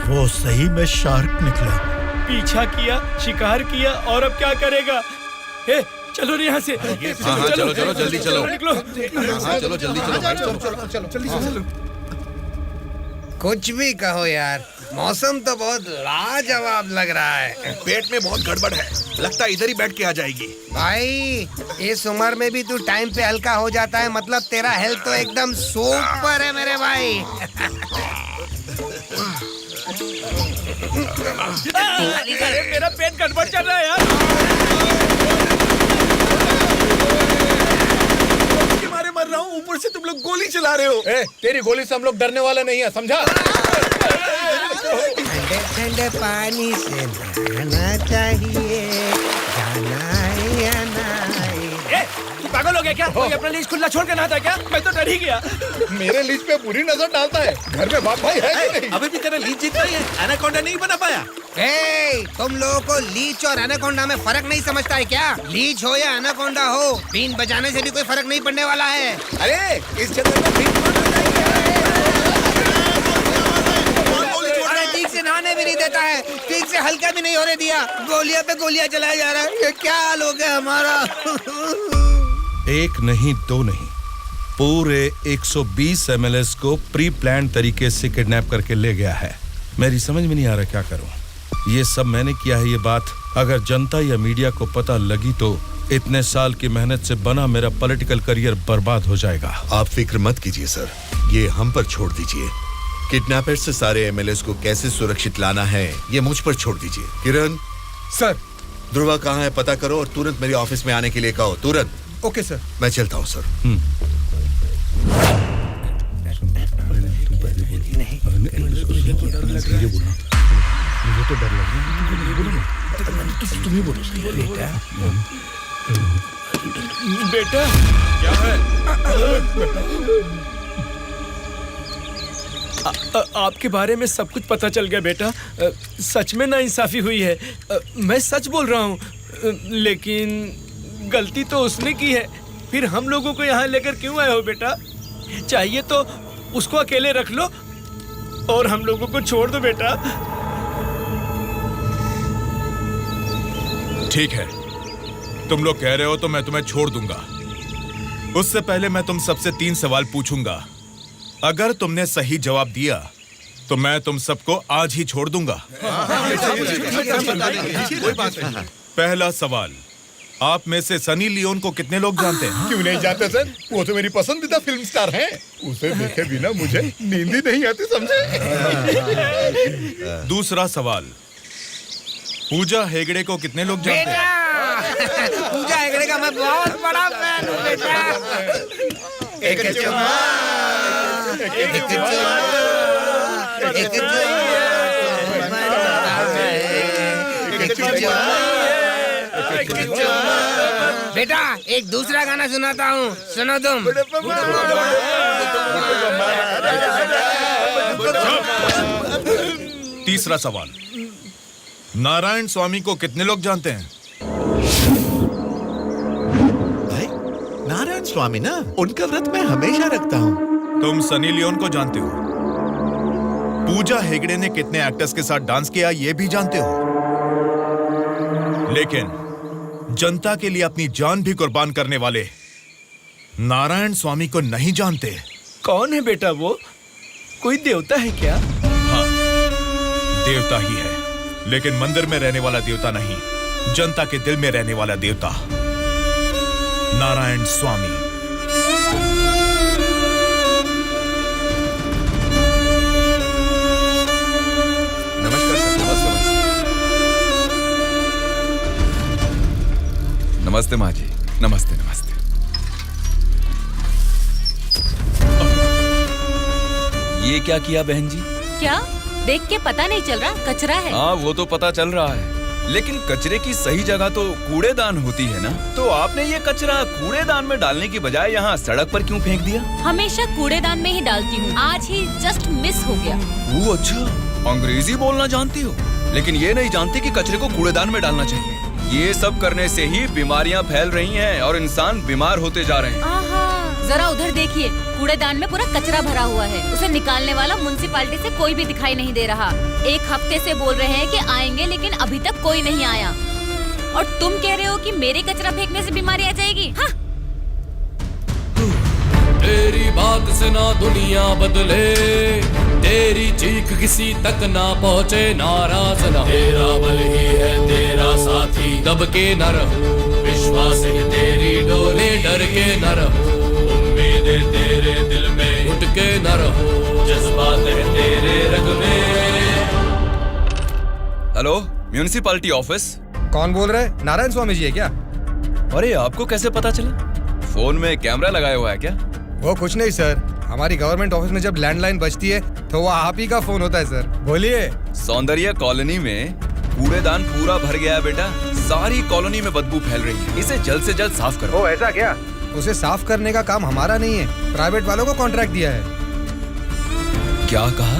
वो सही में शार्क निकला। पीछा किया, शिकार किया, और अब क्या करेगा? हे, चलो यहाँ से। हाँ, चलो चलो जल्दी चलो। निकलो। हाँ, चलो जल्दी चलो। चलो। कुछ भी कहो यार, मौसम तो बहुत लाजवाब लग रहा है। पेट में बहुत गड़बड़ है, लगता है इधर ही बैठ के आ जाएगी। भाई, इस उम्र में भी तू टाइम पे हल्का हो जाता है, मतलब तेरा हेल्थ तो एकदम सुपर है मेरे भाई। अरे मेरा पेट गड़बड़ चल रहा है यार। मारे मर रहा हूँ, ऊपर से तुम लोग गोली चला रहे हो। तेरी गोली से हम लोग डरने वाले नहीं है, समझा? ठंडे ठंडे पानी से नहाना चाहिए, जाना है या नहीं। तू पागल हो गया क्या? कोई अपना लीज खुला छोड़ के नहाता है क्या? मैं तो डर ही गया। मेरे लीज पे बुरी नजर डालता है। घर में बाप भाई है कि नहीं? अभी भी तेरा लीज जीतना ही है, एनाकोंडा नहीं बना पाया। तुम लोगों को लीच और एनाकोंडा में फर्क नहीं समझता है क्या? लीच हो या एनाकोंडा हो, बीन बजाने से भी कोई फर्क नहीं पड़ने वाला है। अरे इस जंगल में बीन ठीक से नहाने भी नहीं देता है, ठीक से हल्का भी नहीं होने दिया, गोलियां पे गोलियां चलाया जा रहा है। ये क्या हाल हो गया हमारा? एक नहीं दो नहीं, पूरे 120 एमएलएस को प्री प्लान तरीके से किडनैप करके ले गया है। मेरी समझ में नहीं आ रहा क्या करूं। ये सब मैंने किया है। ये बात अगर जनता या मीडिया को पता लगी तो इतने साल की मेहनत से बना मेरा पॉलिटिकल करियर बर्बाद हो जाएगा। आप फिक्र मत कीजिए सर, ये हम पर छोड़ दीजिए। किडनैपर्स से सारे एमएलएस को कैसे सुरक्षित लाना है ये मुझ पर छोड़ दीजिए। किरण सर, ध्रुवा कहाँ है पता करो और तुरंत मेरे ऑफिस में आने के लिए कहो, तुरंत। Okay sir. मैं चलता हूँ सर। मुझे तो डर लग रहा है। तुम्हें बोलो बेटा क्या है? आपके बारे में सब कुछ पता चल गया बेटा। सच में नाइंसाफी हुई है। मैं सच बोल रहा हूँ, लेकिन गलती तो उसने की है। फिर हम लोगों को यहाँ लेकर क्यों आए हो बेटा? चाहिए तो उसको अकेले रख लो और हम लोगों को छोड़ दो बेटा। ठीक है, तुम लोग कह रहे हो तो मैं तुम्हें छोड़ दूंगा। उससे पहले मैं तुम सबसे 3 सवाल पूछूंगा। अगर तुमने सही जवाब दिया तो मैं तुम सबको आज ही छोड़ दूंगा। पहला सवाल, आप में से सनी लियोन को कितने लोग जानते हैं? क्यों नहीं जानते सर? वो तो मेरी पसंदीदा फिल्म स्टार है। उसे देखे बिना मुझे नींद ही नहीं आती, समझे? दूसरा सवाल, पूजा हेगड़े को कितने लोग जानते हैं? पूजा हेगड़े का मैं बहुत बड़ा फैन हूँ बेटा। एक चुम्मा, एक चुम्मा, एक चुम्मा। बेटा एक दूसरा गाना सुनाता हूँ, सुनो तुम। तीसरा सवाल, नारायण स्वामी को कितने लोग जानते हैं? भाई नारायण स्वामी ना, उनका व्रत मैं हमेशा रखता हूँ। तुम सनी लियोन को जानते हो? पूजा हेगड़े ने कितने एक्टर्स के साथ डांस किया ये भी जानते हो? लेकिन जनता के लिए अपनी जान भी कुर्बान करने वाले नारायण स्वामी को नहीं जानते। कौन है बेटा वो? कोई देवता है क्या? हाँ, देवता ही है, लेकिन मंदिर में रहने वाला देवता नहीं, जनता के दिल में रहने वाला देवता, नारायण स्वामी। नमस्कार सर। नमस्ते माँ जी। नमस्ते नमस्ते। ये क्या किया बहन जी? क्या देख के पता नहीं चल रहा? कचरा है। हाँ वो तो पता चल रहा है, लेकिन कचरे की सही जगह तो कूड़ेदान होती है ना। तो आपने ये कचरा कूड़ेदान में डालने की बजाय यहाँ सड़क पर क्यों फेंक दिया? हमेशा कूड़ेदान में ही डालती हूँ, आज ही जस्ट मिस हो गया। वो अच्छा, अंग्रेजी बोलना जानती हो, लेकिन ये नहीं जानती कि कचरे को कूड़ेदान में डालना चाहिए। ये सब करने से ही बीमारियां फैल रही हैं और इंसान बीमार होते जा रहे हैं। आहा, जरा उधर देखिए, कूड़ेदान में पूरा कचरा भरा हुआ है। उसे निकालने वाला म्युनिसिपैलिटी से कोई भी दिखाई नहीं दे रहा। 1 हफ्ते से बोल रहे हैं कि आएंगे, लेकिन अभी तक कोई नहीं आया। और तुम कह रहे हो कि मेरे कचरा फेंकने से बीमारी आ जाएगी? हाँ? तेरी बात से ना दुनिया बदले, तेरी चीख किसी तक ना पहुँचे, नाराज न तेरा बल ही है तेरा साथी, दब के न रहो, विश्वास है तेरी डोले, डर के न रहो, उम्मीदें तेरे दिल में उठ के न रहो, जज्बात है तेरे रग में। Hello, municipality office. कौन बोल रहे हैं? नारायण स्वामी जी है क्या? अरे आपको कैसे पता चला? फोन में कैमरा लगाया हुआ है क्या? वो कुछ नहीं सर, हमारी गवर्नमेंट ऑफिस में जब लैंडलाइन बजती है तो वो आप ही का फोन होता है सर। बोलिए। सौंदर्य कॉलोनी में कूड़ेदान पूरा भर गया है बेटा, सारी कॉलोनी में बदबू फैल रही है, इसे जल्द से जल्द साफ करो। ओ ऐसा क्या? उसे साफ करने का काम हमारा नहीं है, प्राइवेट वालों को कॉन्ट्रैक्ट दिया है। क्या कहा?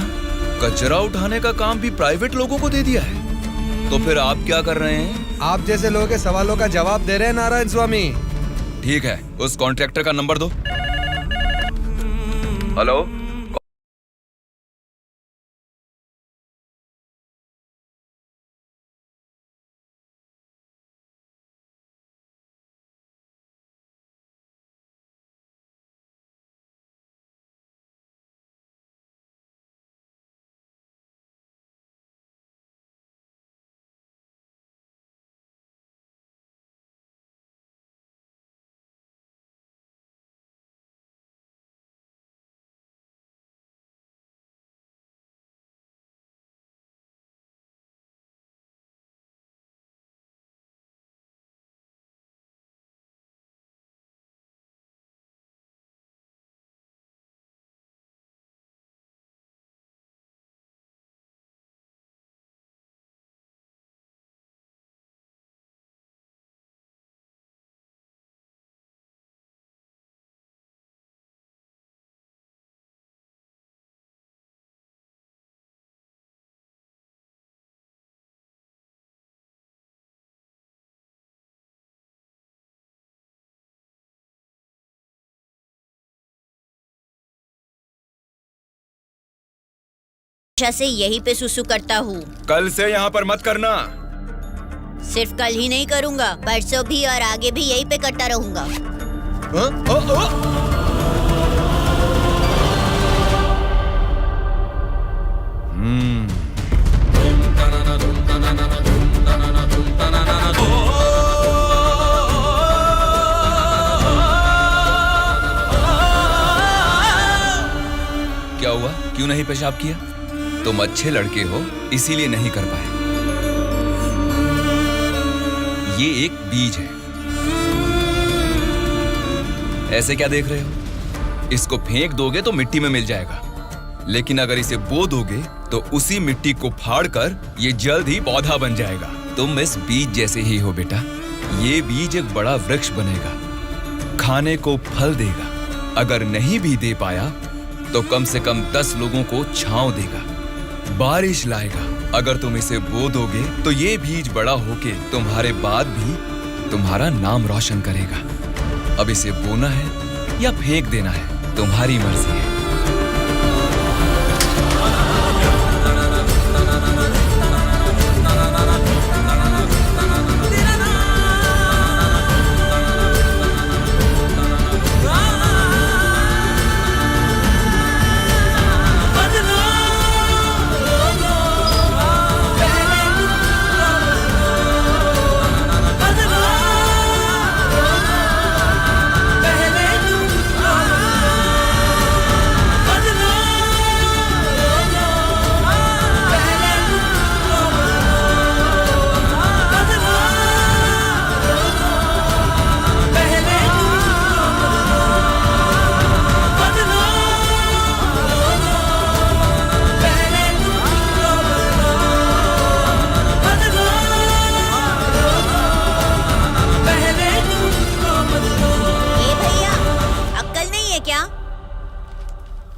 कचरा उठाने का काम भी प्राइवेट लोगों को दे दिया है? तो फिर आप क्या कर रहे हैं? आप जैसे लोगों के सवालों का जवाब दे रहे हैं नारायण स्वामी। ठीक है, उस कॉन्ट्रैक्टर का नंबर दो। हेलो, से यहीं पे सुसु करता हूँ। कल से यहाँ पर मत करना। सिर्फ कल ही नहीं करूँगा, परसों भी और आगे भी यहीं पे करता रहूँगा। क्या हुआ? क्यों नहीं पेशाब किया? तुम अच्छे लड़के हो, इसीलिए नहीं कर पाए। ये एक बीज है। ऐसे क्या देख रहे हो? इसको फेंक दोगे तो मिट्टी में मिल जाएगा, लेकिन अगर इसे बो दोगे तो उसी मिट्टी को फाड़कर ये जल्द ही पौधा बन जाएगा। तुम इस बीज जैसे ही हो बेटा। ये बीज एक बड़ा वृक्ष बनेगा, खाने को फल देगा। अगर नहीं भी दे पाया तो कम से कम 10 लोगों को छांव देगा, बारिश लाएगा। अगर तुम इसे बो दोगे तो ये बीज बड़ा होके तुम्हारे बाद भी तुम्हारा नाम रोशन करेगा। अब इसे बोना है या फेंक देना है, तुम्हारी मर्जी है।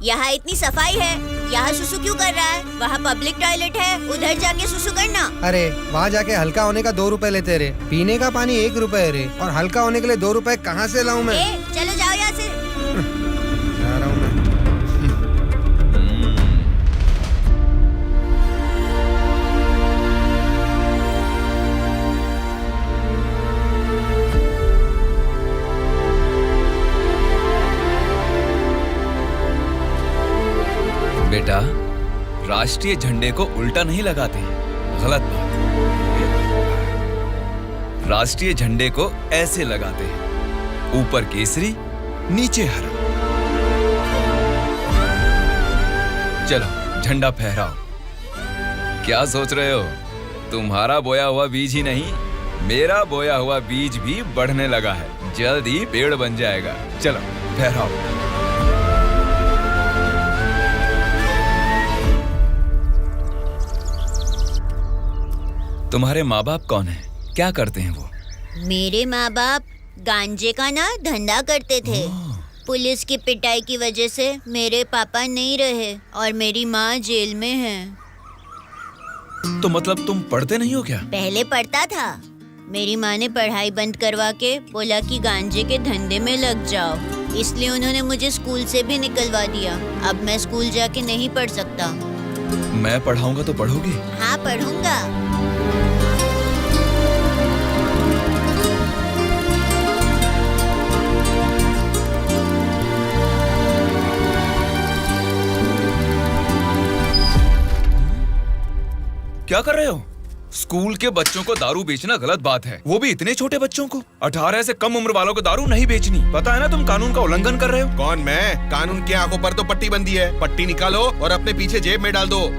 यहाँ इतनी सफाई है, यहाँ सुसु क्यों कर रहा है? वहाँ पब्लिक टॉयलेट है, उधर जाके सुसु करना। अरे वहाँ जाके हल्का होने का 2 रुपए लेते रे, पीने का पानी 1 रुपए रे, और हल्का होने के लिए 2 रुपए कहाँ से लाऊं मैं? चलो जाओ यहाँ से। जा रहा हूँ मैं। बेटा, राष्ट्रीय झंडे को उल्टा नहीं लगाते हैं, गलत बात। राष्ट्रीय झंडे को ऐसे लगाते हैं, ऊपर केसरी, नीचे हरा। चलो झंडा फहराओ। क्या सोच रहे हो? तुम्हारा बोया हुआ बीज ही नहीं, मेरा बोया हुआ बीज भी बढ़ने लगा है, जल्द ही पेड़ बन जाएगा। चलो फहराओ। तुम्हारे माँ बाप कौन हैं? क्या करते हैं वो? मेरे माँ बाप गांजे का ना धंधा करते थे। पुलिस की पिटाई की वजह से मेरे पापा नहीं रहे और मेरी माँ जेल में है। तो मतलब तुम पढ़ते नहीं हो क्या? पहले पढ़ता था, मेरी माँ ने पढ़ाई बंद करवा के बोला कि गांजे के धंधे में लग जाओ, इसलिए उन्होंने मुझे स्कूल से भी निकलवा दिया। अब मैं स्कूल जाके नहीं पढ़ सकता। मैं पढ़ाऊंगा तो पढ़ोगी? हाँ पढ़ूंगा। क्या कर रहे हो? स्कूल के बच्चों को दारू बेचना गलत बात है, वो भी इतने छोटे बच्चों को। 18 से कम उम्र वालों को दारू नहीं बेचनी। पता है ना तुम कानून का उल्लंघन कर रहे हो। कौन मैं? कानून की आंखों पर तो पट्टी बंदी है। पट्टी निकालो और अपने पीछे जेब में डाल दो।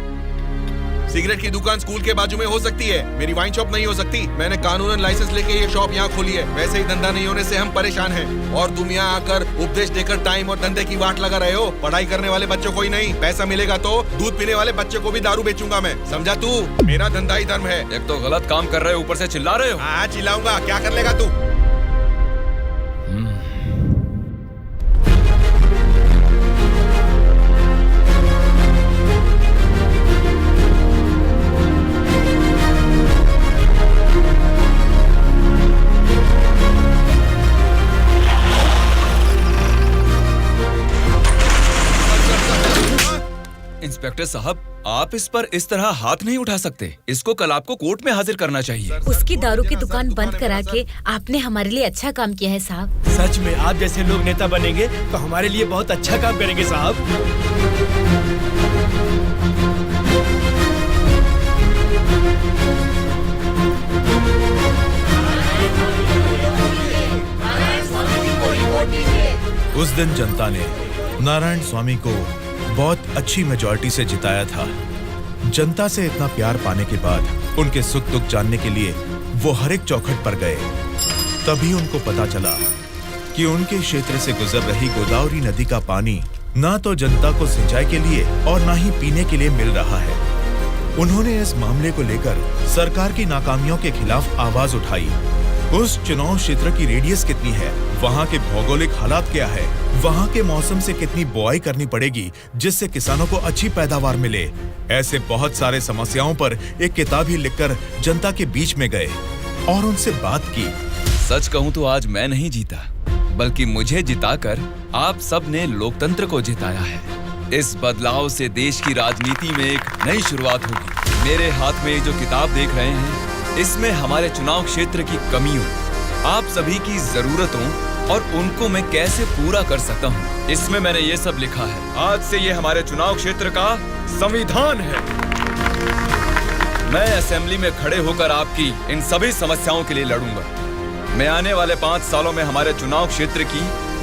सिगरेट की दुकान स्कूल के बाजू में हो सकती है, मेरी वाइन शॉप नहीं हो सकती। मैंने कानूनन लाइसेंस लेके ये शॉप यहाँ खोली है। वैसे ही धंधा नहीं होने से हम परेशान हैं और तुम यहाँ आकर उपदेश देकर टाइम और धंधे की वाट लगा रहे हो। पढ़ाई करने वाले बच्चों को ही नहीं, पैसा मिलेगा तो दूध पीने वाले बच्चे को भी दारू बेचूंगा मैं, समझा तू? मेरा धंधा ही धर्म है। एक तो गलत काम कर रहे हो, ऊपर से चिल्ला रहे हो। हाँ चिल्लाऊंगा, क्या कर लेगा तू? इंस्पेक्टर साहब, आप इस पर इस तरह हाथ नहीं उठा सकते। इसको कल आपको कोर्ट में हाजिर करना चाहिए। उसकी दारू की दुकान बंद करा के आपने हमारे लिए अच्छा काम किया है साहब। सच में आप जैसे लोग नेता बनेंगे तो हमारे लिए बहुत अच्छा काम करेंगे साहब। उस दिन जनता ने नारायण स्वामी को बहुत अच्छी मेजॉरिटी से जिताया था। जनता से इतना प्यार पाने के बाद उनके सुख दुख जानने के लिए वो हर एक चौखट पर गए। तभी उनको पता चला कि उनके क्षेत्र से गुजर रही गोदावरी नदी का पानी ना तो जनता को सिंचाई के लिए और ना ही पीने के लिए मिल रहा है। उन्होंने इस मामले को लेकर सरकार की नाकामियों के खिलाफ आवाज उठाई। उस चुनाव क्षेत्र की रेडियस कितनी है, वहाँ के भौगोलिक हालात क्या है, वहाँ के मौसम से कितनी बुआई करनी पड़ेगी जिससे किसानों को अच्छी पैदावार मिले, ऐसे बहुत सारे समस्याओं पर एक किताब ही लिखकर जनता के बीच में गए और उनसे बात की। सच कहूँ तो आज मैं नहीं जीता, बल्कि मुझे जिताकर आप सब ने लोकतंत्र को जिताया है। इस बदलाव से देश की राजनीति में एक नई शुरुआत होगी। मेरे हाथ में जो किताब देख रहे हैं, इसमें हमारे चुनाव क्षेत्र की कमियों, आप सभी की जरूरतों और उनको मैं कैसे पूरा कर सकता हूँ, इसमें मैंने ये सब लिखा है। आज से ये हमारे चुनाव क्षेत्र का संविधान है। मैं असेंबली में खड़े होकर आपकी इन सभी समस्याओं के लिए लड़ूंगा। मैं आने वाले 5 सालों में हमारे चुनाव क्षेत्र की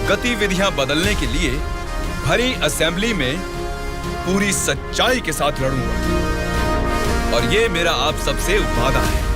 गतिविधियां बदलने के लिए भरी असेंबली में पूरी सच्चाई के साथ लड़ूंगा और ये मेरा आप सबसे वादा है।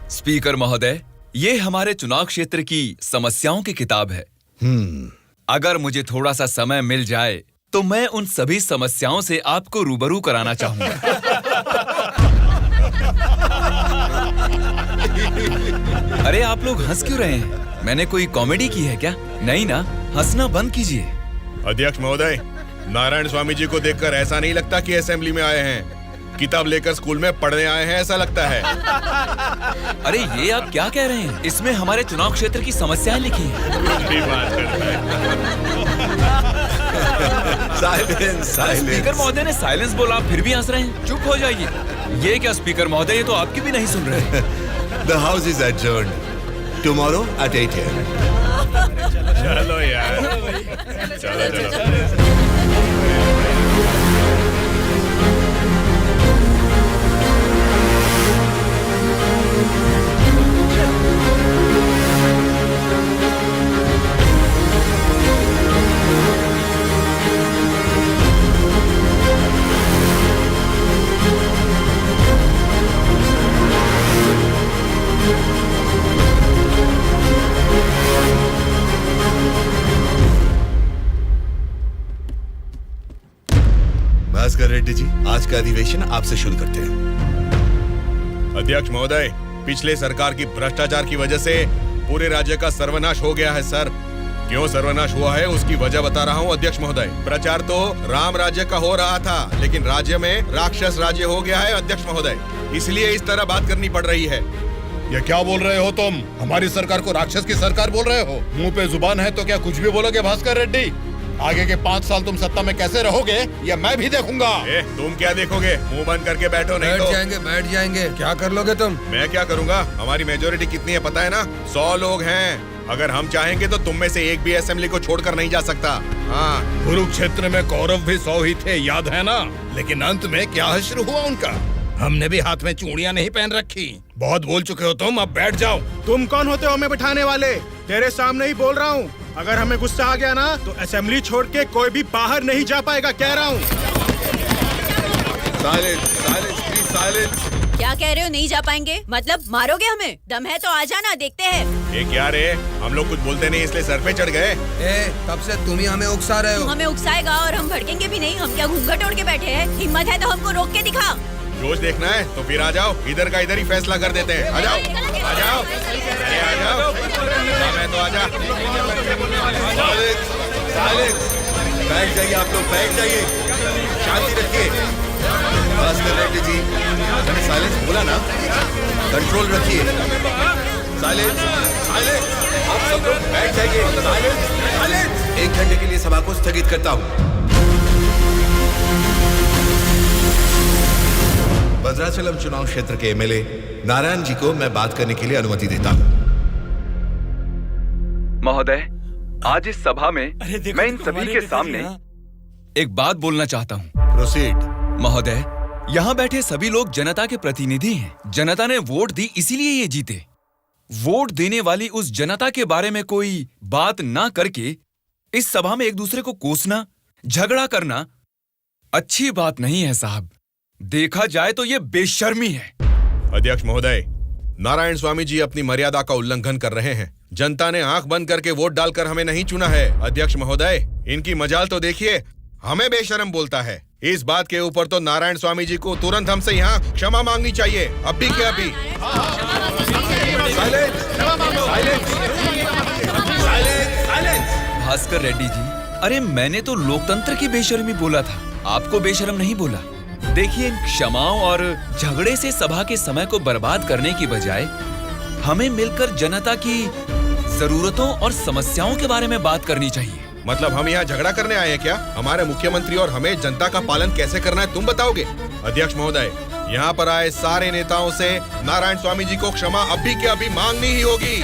स्पीकर महोदय, ये हमारे चुनाव क्षेत्र की समस्याओं की किताब है। अगर मुझे थोड़ा सा समय मिल जाए तो मैं उन सभी समस्याओं से आपको रूबरू कराना चाहूंगा। अरे आप लोग हंस क्यों रहे हैं? मैंने कोई कॉमेडी की है क्या? नहीं ना, हंसना बंद कीजिए। अध्यक्ष महोदय, नारायण स्वामी जी को देखकर ऐसा नहीं लगता कि असेंबली में आए हैं, किताब लेकर स्कूल में पढ़ने आए हैं ऐसा लगता है। अरे ये आप क्या कह रहे हैं? इसमें हमारे चुनाव क्षेत्र की समस्याएं लिखी हैं। Silence, silence. स्पीकर महोदय ने साइलेंस बोला, फिर भी हंस रहे हैं। चुप हो जाइए। ये क्या स्पीकर महोदय, ये तो आपकी भी नहीं सुन रहे। The house is adjourned. Tomorrow at 8 a.m. चलो यार, चलो। भास्कर रेड्डी जी, आज का अधिवेशन आपसे शुरू करते हैं। अध्यक्ष महोदय, पिछले सरकार की भ्रष्टाचार की वजह से पूरे राज्य का सर्वनाश हो गया है सर। क्यों सर्वनाश हुआ है उसकी वजह बता रहा हूँ अध्यक्ष महोदय। प्रचार तो राम राज्य का हो रहा था, लेकिन राज्य में राक्षस राज्य हो गया है अध्यक्ष महोदय, इसलिए इस तरह बात करनी पड़ रही है। ये क्या बोल रहे हो तुम? हमारी सरकार को राक्षस की सरकार बोल रहे हो? मुंह पे जुबान है तो क्या कुछ भी बोलोगे भास्कर रेड्डी? आगे के 5 साल तुम सत्ता में कैसे रहोगे ये मैं भी देखूंगा। तुम क्या देखोगे? मुंह बंद करके बैठो, नहीं तो बैठ जाएंगे। क्या कर लोगे तुम? मैं क्या करूंगा? हमारी मेजोरिटी कितनी है पता है ना? 100 लोग हैं। अगर हम चाहेंगे तो तुम में से एक भी असेंबली को छोड़कर नहीं जा सकता। हाँ, कुरुक्षेत्र में कौरव भी 100 ही थे, याद है ना? लेकिन अंत में क्या हश्र हुआ उनका? हमने भी हाथ में चूड़ियां नहीं पहन रखी। बहुत बोल चुके हो तुम, अब बैठ जाओ। तुम कौन होते हो हमें बिठाने वाले? तेरे सामने ही बोल रहा हूँ, अगर हमें गुस्सा आ गया ना तो असेंबली छोड़ के कोई भी बाहर नहीं जा पाएगा, कह रहा हूँ। क्या कह रहे हो? नहीं जा पाएंगे मतलब मारोगे हमें? दम है तो आ जाना, देखते हैं। ये क्या रे, हम लोग कुछ बोलते नहीं इसलिए सर पे चढ़ गए। तब से तुम ही हमें उकसा रहे हो। तू हमें उकसाएगा और हम भड़केंगे भी नहीं। हम क्या घूंघट ओढ़ के बैठे हैं? हिम्मत है तो हमको रोक के दिखा। जोश देखना है तो फिर आ जाओ, इधर का इधर ही फैसला कर देते हैं। आ जाओ, आ जाओ, अरे आ जाओ, मैं तो आ जा। बैठ जाइए आप लोग, बैठ जाइए, शांति रखिए। भास्कर रेड्डी जी, मैंने साइलेंस बोला ना, कंट्रोल रखिए। साइलेंस, साइलेंस, आप सब लोग बैठ जाइए। Silence, silence. 1 घंटे के लिए सभा को स्थगित करता हूँ। भद्राचलम चुनाव क्षेत्र के एमएलए नारायण जी को मैं बात करने के लिए अनुमति देता हूँ। महोदय, आज इस सभा में मैं इन सभी के सामने एक बात बोलना चाहता हूँ। प्रोसीड। महोदय, यहाँ बैठे सभी लोग जनता के प्रतिनिधि हैं। जनता ने वोट दी इसीलिए ये जीते। वोट देने वाली उस जनता के बारे में कोई बात ना करके इस सभा में एक दूसरे को कोसना, झगड़ा करना अच्छी बात नहीं है साहब। देखा जाए तो ये बेशर्मी है। अध्यक्ष महोदय, नारायण स्वामी जी अपनी मर्यादा का उल्लंघन कर रहे हैं। जनता ने आंख बंद करके वोट डालकर हमें नहीं चुना है। अध्यक्ष महोदय, इनकी मजाल तो देखिए, हमें बेशरम बोलता है। इस बात के ऊपर तो नारायण स्वामी जी को तुरंत हमसे यहाँ क्षमा मांगनी चाहिए, अभी के अभी। भास्कर रेड्डी जी, अरे मैंने तो लोकतंत्र की बेशर्मी बोला था, आपको बेशरम नहीं बोला। देखिए, क्षमाओं और झगड़े से सभा के समय को बर्बाद करने की बजाय हमें मिलकर जनता की जरूरतों और समस्याओं के बारे में बात करनी चाहिए। मतलब हम यहाँ झगड़ा करने आए हैं क्या? हमारे मुख्यमंत्री और हमें जनता का पालन कैसे करना है तुम बताओगे? अध्यक्ष महोदय, यहाँ पर आए सारे नेताओं से नारायण स्वामी जी को क्षमा अभी के अभी मांगनी ही होगी।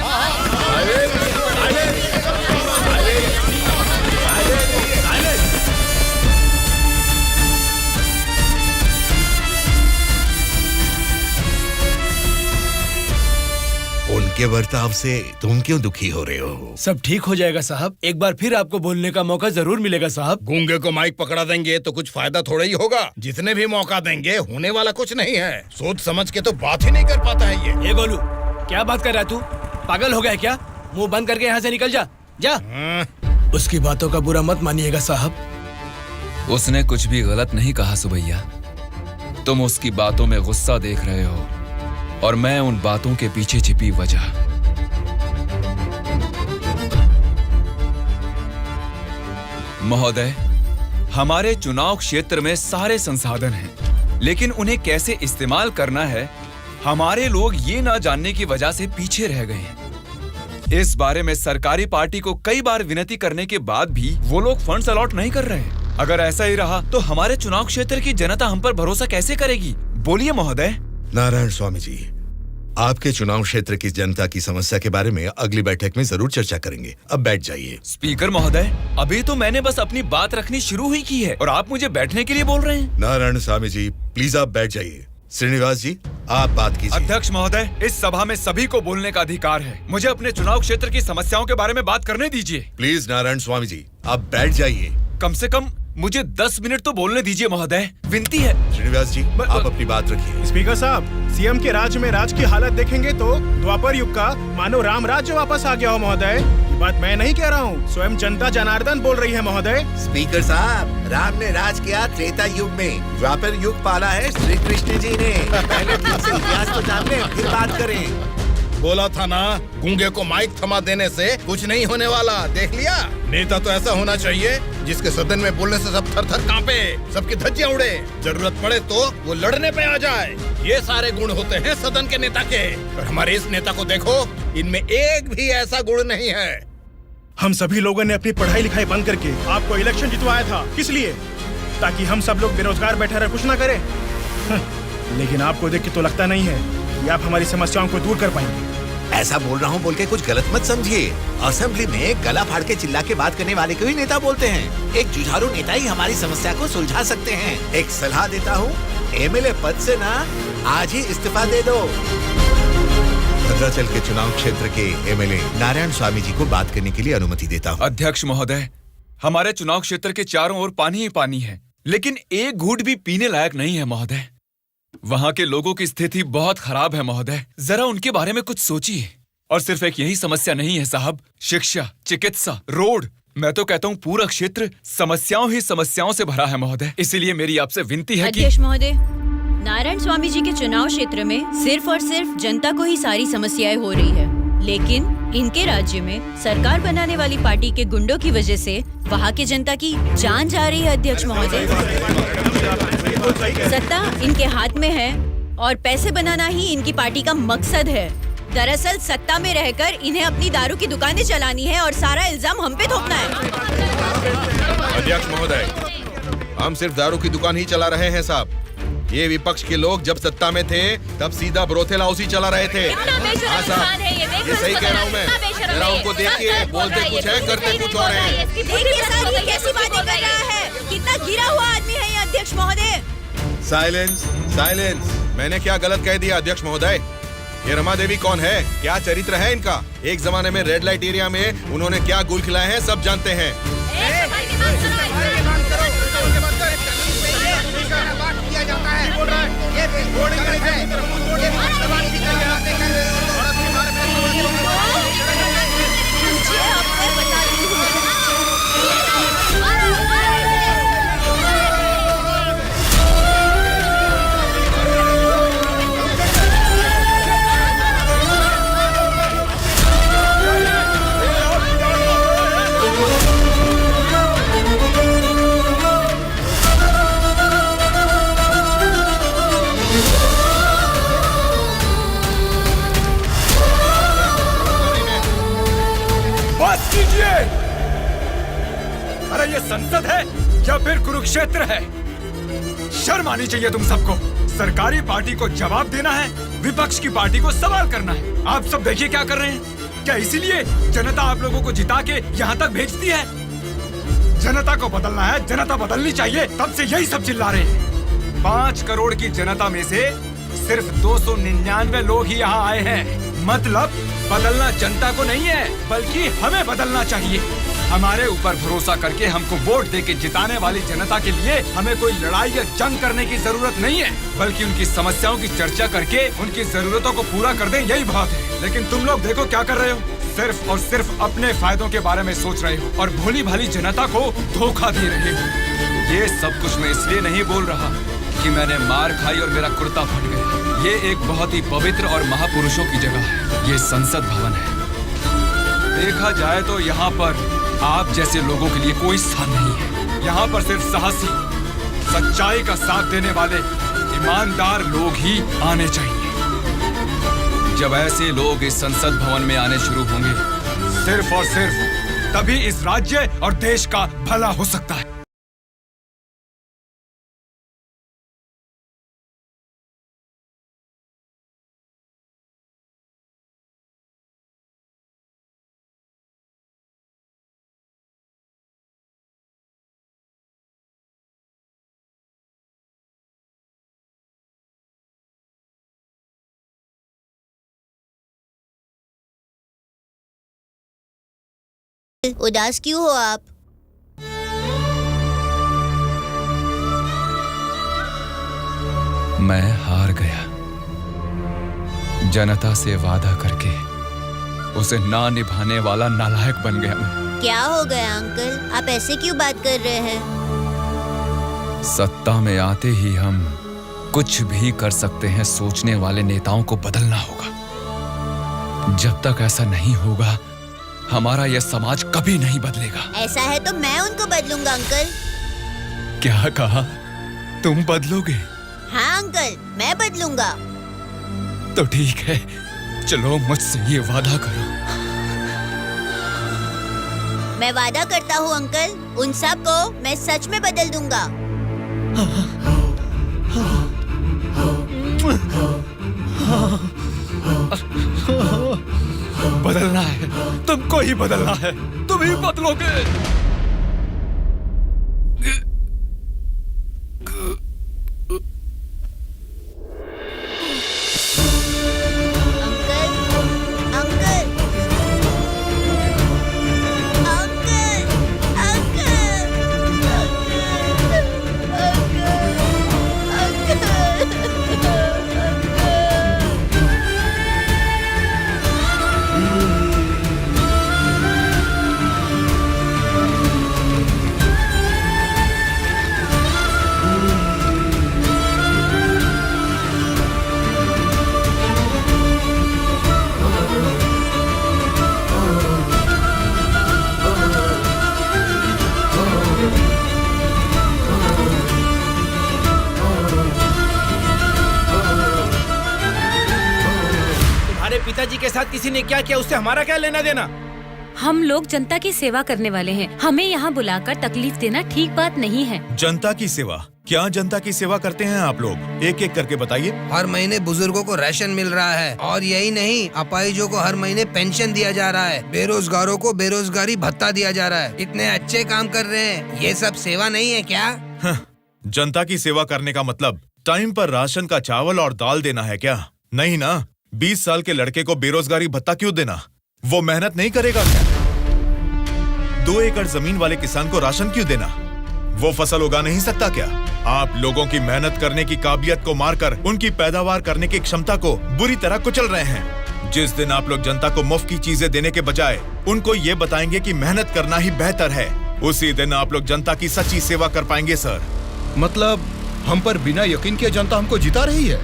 उनके बर्ताव से तुम क्यों दुखी हो रहे हो? सब ठीक हो जाएगा साहब, एक बार फिर आपको बोलने का मौका जरूर मिलेगा साहब। गूंगे को माइक पकड़ा देंगे तो कुछ फायदा थोड़ा ही होगा। जितने भी मौका देंगे होने वाला कुछ नहीं है। सोच समझ के तो बात ही नहीं कर पाता है ये। ए गोलू, क्या बात कर रहा है तू? पागल हो गया क्या? मुंह बंद करके यहाँ से निकल जा, जा। उसकी बातों का बुरा मत मानिएगा साहब। उसने कुछ भी गलत नहीं कहा सुबैया। तुम उसकी बातों में गुस्सा देख रहे हो और मैं उन बातों के पीछे छिपी वजह। महोदय, हमारे चुनाव क्षेत्र में सारे संसाधन हैं, लेकिन उन्हें कैसे इस्तेमाल करना है हमारे लोग ये ना जानने की वजह से पीछे रह गए हैं। इस बारे में सरकारी पार्टी को कई बार विनती करने के बाद भी वो लोग फंड्स अलॉट नहीं कर रहे। अगर ऐसा ही रहा तो हमारे चुनाव क्षेत्र की जनता हम पर भरोसा कैसे करेगी? बोलिए महोदय। नारायण स्वामी जी, आपके चुनाव क्षेत्र की जनता की समस्या के बारे में अगली बैठक में जरूर चर्चा करेंगे। अब बैठ जाइए। स्पीकर महोदय, अभी तो मैंने बस अपनी बात रखनी शुरू ही की है और आप मुझे बैठने के लिए बोल रहे हैं। नारायण स्वामी जी, प्लीज आप बैठ जाइए। श्रीनिवास जी, आप बात कीजिए। अध्यक्ष महोदय, इस सभा में सभी को बोलने का अधिकार है। मुझे अपने चुनाव क्षेत्र की समस्याओं के बारे में बात करने दीजिए। प्लीज नारायण स्वामी जी, आप बैठ जाइए। कम से कम मुझे 10 मिनट तो बोलने दीजिए महोदय, विनती है। श्रीनिवास जी, आप अपनी बात रखिए। स्पीकर साहब, सीएम के राज्य में राज की हालत देखेंगे तो द्वापर युग का मानो राम राज्य वापस आ गया हो महोदय। ये बात मैं नहीं कह रहा हूँ, स्वयं जनता जनार्दन बोल रही है महोदय। स्पीकर साहब, राम ने राज किया त्रेता युग में, द्वापर युग पाला है श्री कृष्ण जी ने। पहले ठीक से इतिहास को जान ले, फिर बात करें। बोला था ना, गूंगे को माइक थमा देने से कुछ नहीं होने वाला। देख लिया, नेता तो ऐसा होना चाहिए जिसके सदन में बोलने से सब थर थर कांपे, सबकी धज्जियां उड़े, जरूरत पड़े तो वो लड़ने पे आ जाए। ये सारे गुण होते हैं सदन के नेता के। और हमारे इस नेता को देखो, इनमें एक भी ऐसा गुण नहीं है। हम सभी लोगों ने अपनी पढ़ाई लिखाई बंद करके आपको इलेक्शन जितवाया था। किस लिए? ताकि हम सब लोग बेरोजगार बैठे रहे, कुछ ना करें। लेकिन आपको देख के तो लगता नहीं है कि आप हमारी समस्याओं को दूर कर पाएंगे। ऐसा बोल रहा हूँ बोल के कुछ गलत मत समझिए। असेंबली में गला फाड़ के चिल्ला के बात करने वाले को ही नेता बोलते हैं। एक जुझारू नेता ही हमारी समस्या को सुलझा सकते हैं। एक सलाह देता हूँ, एमएलए पद से ना आज ही इस्तीफा दे दो। भद्राचल के चुनाव क्षेत्र के एमएलए नारायण स्वामी जी को बात करने के लिए अनुमति देता हूँ। अध्यक्ष महोदय, हमारे चुनाव क्षेत्र के चारों ओर पानी ही पानी है, लेकिन एक घूंट भी पीने लायक नहीं है महोदय। वहाँ के लोगों की स्थिति बहुत खराब है महोदय, जरा उनके बारे में कुछ सोचिए। और सिर्फ एक यही समस्या नहीं है साहब, शिक्षा, चिकित्सा, रोड, मैं तो कहता हूँ पूरा क्षेत्र समस्याओं ही समस्याओं से भरा है महोदय। इसीलिए मेरी आपसे विनती है कि अध्यक्ष महोदय, नारायण स्वामी जी के चुनाव क्षेत्र में सिर्फ और सिर्फ जनता को ही सारी समस्याएं हो रही है, लेकिन इनके राज्य में सरकार बनाने वाली पार्टी के गुंडों की वजह से वहाँ के जनता की जान जा रही है। अध्यक्ष महोदय, सत्ता इनके हाथ में है और पैसे बनाना ही इनकी पार्टी का मकसद है। दरअसल सत्ता में रहकर इन्हें अपनी दारू की दुकानें चलानी है और सारा इल्जाम हम पे थोपना है। अध्यक्ष महोदय, हम सिर्फ दारू की दुकान ही चला रहे हैं साहब। ये विपक्ष के लोग जब सत्ता में थे तब सीधा ब्रोथेल हाउस ही चला रहे थे। हाँ साहब, ये सही कह रहा हूँ मैं। जरा उनको देखिए, बोलते कुछ है, करते कुछ और हैं। देखिए साहब, ये कैसी बातें कर रहा है, कितना गिरा हुआ आदमी है ये अध्यक्ष महोदय। Silence, silence. मैंने क्या गलत कह दिया अध्यक्ष महोदय? ये रमा देवी कौन है, क्या चरित्र है इनका? एक जमाने में रेड लाइट एरिया में उन्होंने क्या गुल खिलाए हैं सब जानते हैं। बस कीजिए। अरे ये संसद है या फिर कुरुक्षेत्र है? शर्म आनी चाहिए तुम सबको। सरकारी पार्टी को जवाब देना है, विपक्ष की पार्टी को सवाल करना है। आप सब देखिए क्या कर रहे हैं। क्या इसीलिए जनता आप लोगों को जिता के यहाँ तक भेजती है? जनता को बदलना है, जनता बदलनी चाहिए, तब से यही सब चिल्ला रहे हैं। 5 करोड़ की जनता में से सिर्फ 299 लोग ही यहाँ आए हैं। मतलब बदलना जनता को नहीं है, बल्कि हमें बदलना चाहिए। हमारे ऊपर भरोसा करके हमको वोट देके जिताने वाली जनता के लिए हमें कोई लड़ाई या जंग करने की जरूरत नहीं है, बल्कि उनकी समस्याओं की चर्चा करके उनकी जरूरतों को पूरा कर दें, यही बहुत है। लेकिन तुम लोग देखो क्या कर रहे हो, सिर्फ और सिर्फ अपने फायदों के बारे में सोच रहे हो और भोली भाली जनता को धोखा दे रहे हो। ये सब कुछ मैं इसलिए नहीं बोल रहा कि मैंने मार खाई और मेरा कुर्ता फट गया। ये एक बहुत ही पवित्र और महापुरुषों की जगह है, ये संसद भवन है। देखा जाए तो यहाँ पर आप जैसे लोगों के लिए कोई स्थान नहीं है। यहाँ पर सिर्फ साहसी, सच्चाई का साथ देने वाले ईमानदार लोग ही आने चाहिए। जब ऐसे लोग इस संसद भवन में आने शुरू होंगे, सिर्फ और सिर्फ तभी इस राज्य और देश का भला हो सकता है। उदास क्यों हो आप? मैं हार गया। जनता से वादा करके उसे ना निभाने वाला नालायक बन गया मैं। क्या हो गया अंकल, आप ऐसे क्यों बात कर रहे हैं? सत्ता में आते ही हम कुछ भी कर सकते हैं सोचने वाले नेताओं को बदलना होगा। जब तक ऐसा नहीं होगा हमारा यह समाज कभी नहीं बदलेगा। ऐसा है तो मैं उनको बदलूंगा अंकल। क्या कहा? तुम बदलोगे? हाँ अंकल, मैं बदलूंगा। तो ठीक है, चलो मुझसे ये वादा करो। मैं वादा करता हूँ अंकल, उन सब को मैं सच में बदल दूंगा। बदलना है, तुमको ही बदलना है, तुम ही बदलोगे। पिताजी के साथ किसी ने क्या किया, उससे हमारा क्या लेना देना? हम लोग जनता की सेवा करने वाले हैं, हमें यहाँ बुलाकर तकलीफ देना ठीक बात नहीं है। जनता की सेवा? क्या जनता की सेवा करते हैं आप लोग? एक एक करके बताइए। हर महीने बुजुर्गों को राशन मिल रहा है, और यही नहीं, अपाहिजों को हर महीने पेंशन दिया जा रहा है, बेरोजगारों को बेरोजगारी भत्ता दिया जा रहा है। इतने अच्छे काम कर रहे हैं, ये सब सेवा नहीं है क्या? जनता की सेवा करने का मतलब टाइम पर राशन का चावल और दाल देना है क्या? नहीं ना। 20 साल के लड़के को बेरोजगारी भत्ता क्यों देना? वो मेहनत नहीं करेगा क्या? 2 एकड़ जमीन वाले किसान को राशन क्यों देना? वो फसल उगा नहीं सकता क्या? आप लोगों की मेहनत करने की काबिलियत को मारकर उनकी पैदावार करने की क्षमता को बुरी तरह कुचल रहे हैं। जिस दिन आप लोग जनता को मुफ्त की चीजें देने के बजाय उनको ये बताएंगे कि मेहनत करना ही बेहतर है, उसी दिन आप लोग जनता की सच्ची सेवा कर पाएंगे सर। मतलब हम पर बिना यकीन के जनता हमको जिता रही है।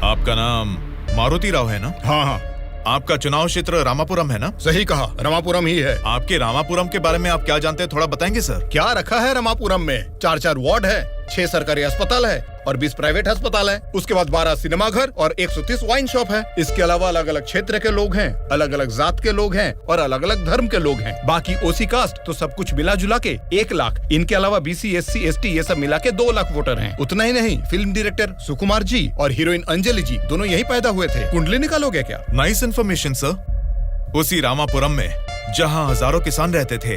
आपका नाम मारुति राव है ना? हाँ हाँ। आपका चुनाव क्षेत्र रामापुरम है ना? सही कहा, रामापुरम ही है। आपके रामापुरम के बारे में आप क्या जानते हैं, थोड़ा बताएंगे सर? क्या रखा है रामापुरम में? 4 वार्ड है, 6 सरकारी अस्पताल है और 20 प्राइवेट अस्पताल है। उसके बाद 12 सिनेमा घर और 130 वाइन शॉप है। इसके अलावा अलग अलग क्षेत्र के लोग हैं, अलग अलग जात के लोग हैं और अलग अलग धर्म के लोग हैं। बाकी ओसी कास्ट तो सब कुछ मिला जुला के 1 लाख। इनके अलावा BC SC ST ये सब मिला के 2 लाख वोटर हैं। उतना ही नहीं, फिल्म डायरेक्टर सुकुमार जी और हीरोइन अंजलि जी दोनों यही पैदा हुए थे। कुंडली निकालोगे क्या? Nice information sir. उसी रामापुरम में जहाँ हजारों किसान रहते थे,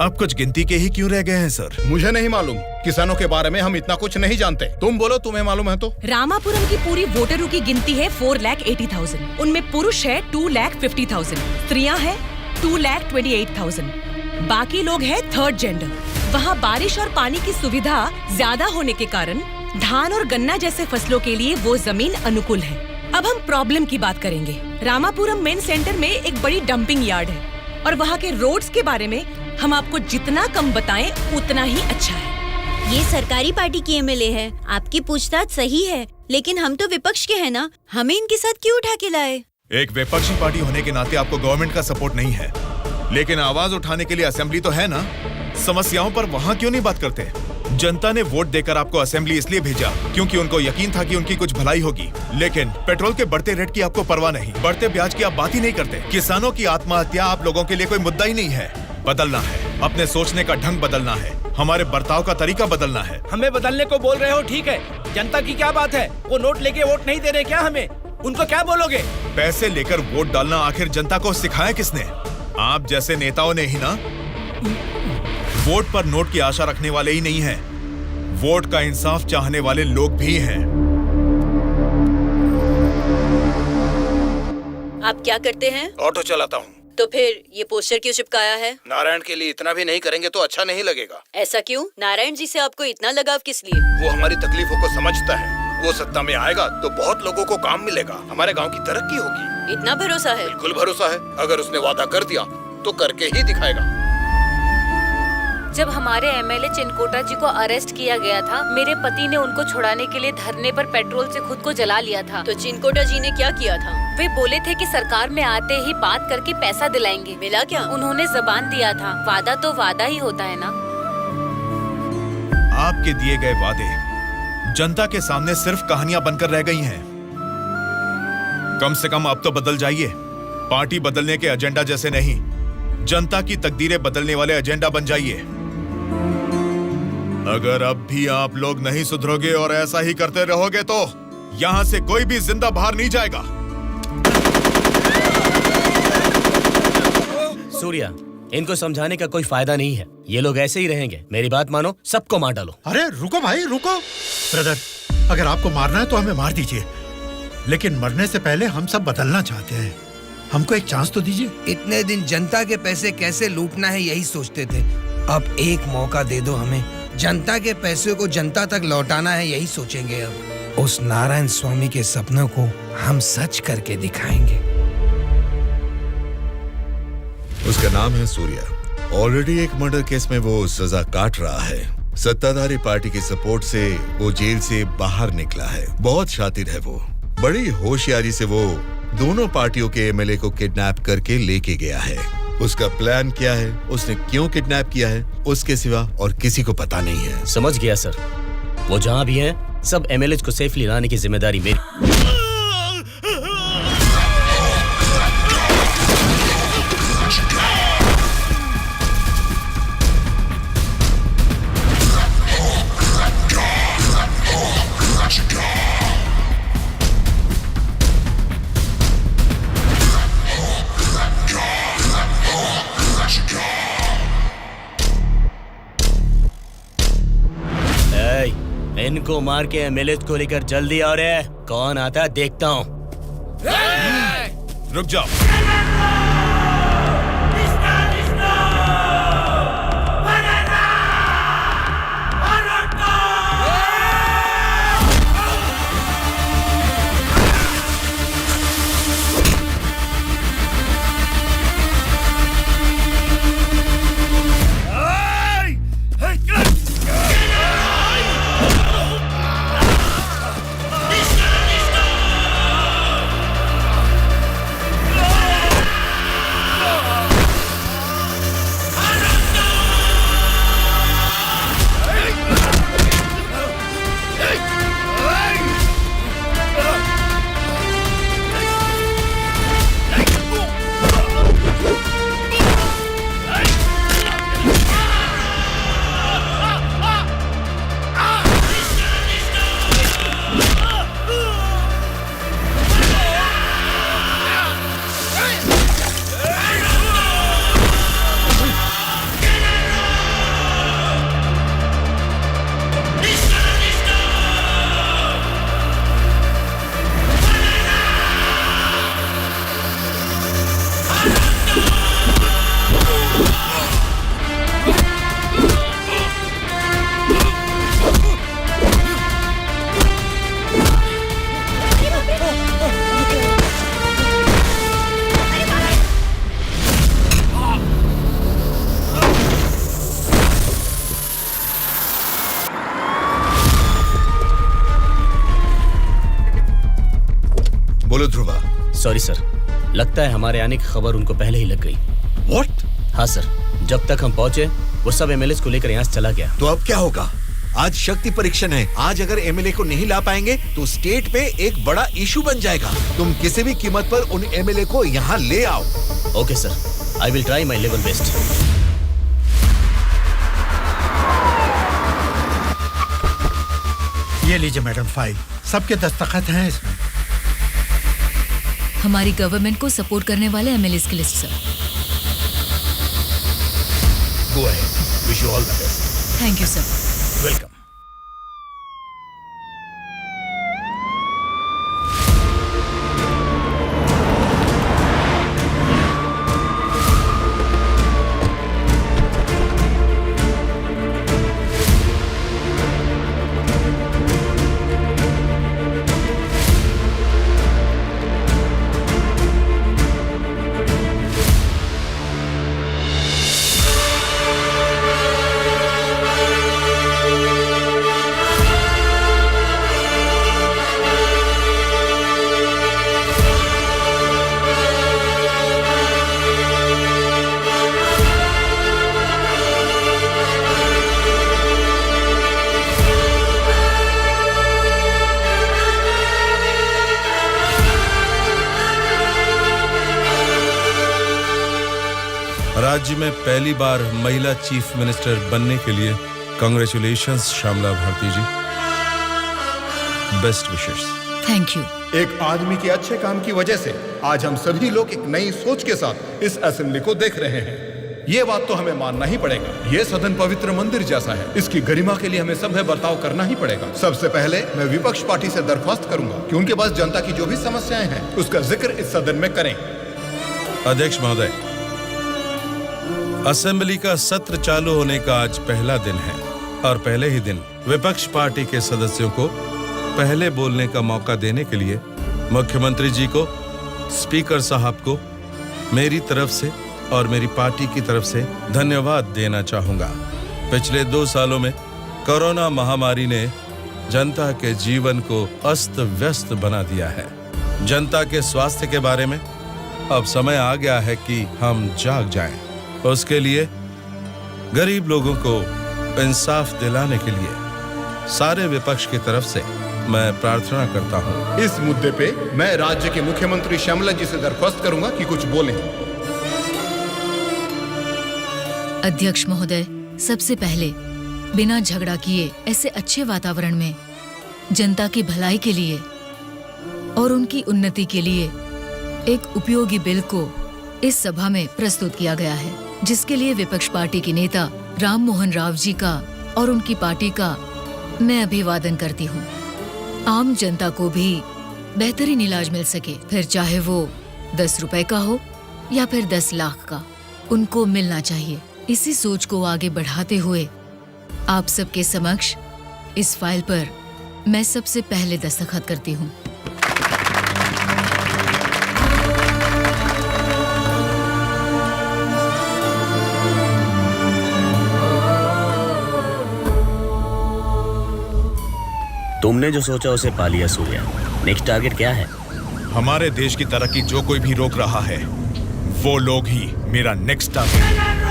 अब कुछ गिनती के ही क्यों रह गए हैं सर? मुझे नहीं मालूम, किसानों के बारे में हम इतना कुछ नहीं जानते। तुम बोलो, तुम्हें मालूम है तो? रामापुरम की पूरी वोटरों की गिनती है 4,80,000। उनमें पुरुष है 2,50,000, स्त्रियां हैं 2,28,000, बाकी लोग हैं 3rd जेंडर। वहाँ बारिश और पानी की सुविधा ज्यादा होने के कारण धान और गन्ना जैसे फसलों के लिए वो जमीन अनुकूल है। अब हम प्रॉब्लम की बात करेंगे। रामापुरम मेन सेंटर में एक बड़ी डंपिंग यार्ड है, और वहाँ के रोड्स के बारे में हम आपको जितना कम बताएं उतना ही अच्छा है। ये सरकारी पार्टी की MLA है, आपकी पूछताछ सही है, लेकिन हम तो विपक्ष के हैं ना, हमें इनके साथ क्यों उठा के लाए? एक विपक्षी पार्टी होने के नाते आपको गवर्नमेंट का सपोर्ट नहीं है, लेकिन आवाज उठाने के लिए असेंबली तो है ना। समस्याओं पर वहाँ क्यों नहीं बात करते? जनता ने वोट देकर आपको असेंबली इसलिए भेजा क्योंकि उनको यकीन था कि उनकी कुछ भलाई होगी, लेकिन पेट्रोल के बढ़ते रेट की आपको परवाह नहीं, बढ़ते ब्याज की आप बात ही नहीं करते। किसानों की आत्महत्या आप लोगों के लिए कोई मुद्दा ही नहीं है। बदलना है, अपने सोचने का ढंग बदलना है, हमारे बर्ताव का तरीका बदलना है। हमें बदलने को बोल रहे हो, ठीक है, जनता की क्या बात है? वो नोट लेके वोट नहीं दे रहे क्या हमें? उनको क्या बोलोगे? पैसे लेकर वोट डालना आखिर जनता को सिखाया किसने? आप जैसे नेताओं ने ही ना। वोट पर नोट की आशा रखने वाले ही नहीं हैं, वोट का इंसाफ चाहने वाले लोग भी हैं। आप क्या करते हैं? ऑटो चलाता हूँ। तो फिर ये पोस्टर क्यों चिपकाया है? नारायण के लिए इतना भी नहीं करेंगे तो अच्छा नहीं लगेगा। ऐसा क्यों? नारायण जी से आपको इतना लगाव किस लिए? वो हमारी तकलीफों को समझता है वो सत्ता में आएगा तो बहुत लोगों को काम मिलेगा, हमारे गांव की तरक्की होगी। इतना भरोसा है? बिल्कुल भरोसा है। अगर उसने वादा कर दिया तो करके ही दिखाएगा। जब हमारे एमएलए चिनकोटा जी को अरेस्ट किया गया था, मेरे पति ने उनको छुड़ाने के लिए धरने पर पेट्रोल से खुद को जला लिया था। तो चिनकोटा जी ने क्या किया था? वे बोले थे कि सरकार में आते ही बात करके पैसा दिलाएंगे। मिला क्या? उन्होंने जबान दिया था। वादा तो वादा ही होता है ना। आपके दिए गए वादे जनता के सामने सिर्फ कहानियां बनकर रह गई हैं। कम से कम अब तो बदल जाइए। पार्टी बदलने के एजेंडा जैसे नहीं, जनता की तकदीरें बदलने वाले एजेंडा बन जाइए। अगर अब भी आप लोग नहीं सुधरोगे और ऐसा ही करते रहोगे तो यहां से कोई भी जिंदा बाहर नहीं जाएगा। सूर्या, इनको समझाने का कोई फायदा नहीं है। ये लोग ऐसे ही रहेंगे। मेरी बात मानो, सबको मार डालो। अरे रुको भाई रुको। ब्रदर, अगर आपको मारना है तो हमें मार दीजिए, लेकिन मरने से पहले हम सब बदलना चाहते हैं। हमको एक चांस तो दीजिए। इतने दिन जनता के पैसे कैसे लूटना है यही सोचते थे। अब एक मौका दे दो हमें। जनता के पैसे को जनता तक लौटाना है यही सोचेंगे। अब उस नारायण स्वामी के सपनों को हम सच करके दिखाएंगे। उसका नाम है सूर्या। ऑलरेडी एक मर्डर केस में वो सजा काट रहा है। सत्ताधारी पार्टी की सपोर्ट से वो जेल से बाहर निकला है। बहुत शातिर है वो। बड़ी होशियारी से वो दोनों पार्टियों के एमएलए को किडनैप करके लेके गया है। उसका प्लान क्या है, उसने क्यों किडनैप किया है, उसके सिवा और किसी को पता नहीं है। समझ गया सर। वो जहां भी हैं, सब एमएलए को सेफली लाने की जिम्मेदारी मेरी। इनको मार के एमएलए को लेकर जल्दी आओ रे। कौन आता है देखता हूँ। रुक जाओ। सॉरी सर, लगता है हमारे आने की खबर उनको पहले ही लग गई। What? हाँ सर, जब तक हम पहुंचे वो सब एमएलए को लेकर यहाँ से चला गया। तो अब क्या होगा? आज शक्ति परीक्षण है। आज अगर एमएलए को नहीं ला पाएंगे तो स्टेट पे एक बड़ा इशू बन जाएगा। तुम किसी भी कीमत पर उन एमएलए को यहाँ ले आओ। Okay sir, I will try my level best. ये लीजिए मैडम फाइल, सबके दस्तखत हैं इसमें। हमारी गवर्नमेंट को सपोर्ट करने वाले एमएलए की list sir. Go ahead, wish you all the best. Thank you sir. Welcome. राज्य में पहली बार महिला चीफ मिनिस्टर बनने के लिए congratulations Shyamala Bharati ji. Best wishes. Thank you. एक आदमी के अच्छे काम की वजह से आज हम सभी लोग एक नई सोच के साथ इस असेंबली को देख रहे हैं। ये बात तो हमें मानना ही पड़ेगा। ये सदन पवित्र मंदिर जैसा है, इसकी गरिमा के लिए हमें सभ्य बर्ताव करना ही पड़ेगा। सबसे पहले मैं विपक्ष पार्टी से दरख्वास्त करूंगा कि उनके पास जनता की जो भी समस्याएं हैं उसका जिक्र इस सदन में करें। अध्यक्ष महोदय, असेंबली का सत्र चालू होने का आज पहला दिन है और पहले ही दिन विपक्ष पार्टी के सदस्यों को पहले बोलने का मौका देने के लिए मुख्यमंत्री जी को, स्पीकर साहब को मेरी तरफ से और मेरी पार्टी की तरफ से धन्यवाद देना चाहूंगा। पिछले 2 सालों में कोरोना महामारी ने जनता के जीवन को अस्त व्यस्त बना दिया है। जनता के स्वास्थ्य के बारे में अब समय आ गया है कि हम जाग जाएं। उसके लिए गरीब लोगों को इंसाफ दिलाने के लिए सारे विपक्ष की तरफ से मैं प्रार्थना करता हूं। इस मुद्दे पे मैं राज्य के मुख्यमंत्री श्यामला जी से दरख्वास्त करूंगा कि कुछ बोलें। अध्यक्ष महोदय, सबसे पहले बिना झगड़ा किए ऐसे अच्छे वातावरण में जनता की भलाई के लिए और उनकी उन्नति के लिए एक उपयोगी बिल को इस सभा में प्रस्तुत किया गया है, जिसके लिए विपक्ष पार्टी के नेता राम मोहन राव जी का और उनकी पार्टी का मैं अभिवादन करती हूँ। आम जनता को भी बेहतरीन इलाज मिल सके, फिर चाहे वो 10 रुपए का हो या फिर 10 लाख का, उनको मिलना चाहिए। इसी सोच को आगे बढ़ाते हुए आप सबके समक्ष इस फाइल पर मैं सबसे पहले दस्तखत करती हूँ। तुमने जो सोचा उसे पा लिया सूर्या। नेक्स्ट टारगेट क्या है? हमारे देश की तरक्की जो कोई भी रोक रहा है वो लोग ही मेरा नेक्स्ट टारगेट।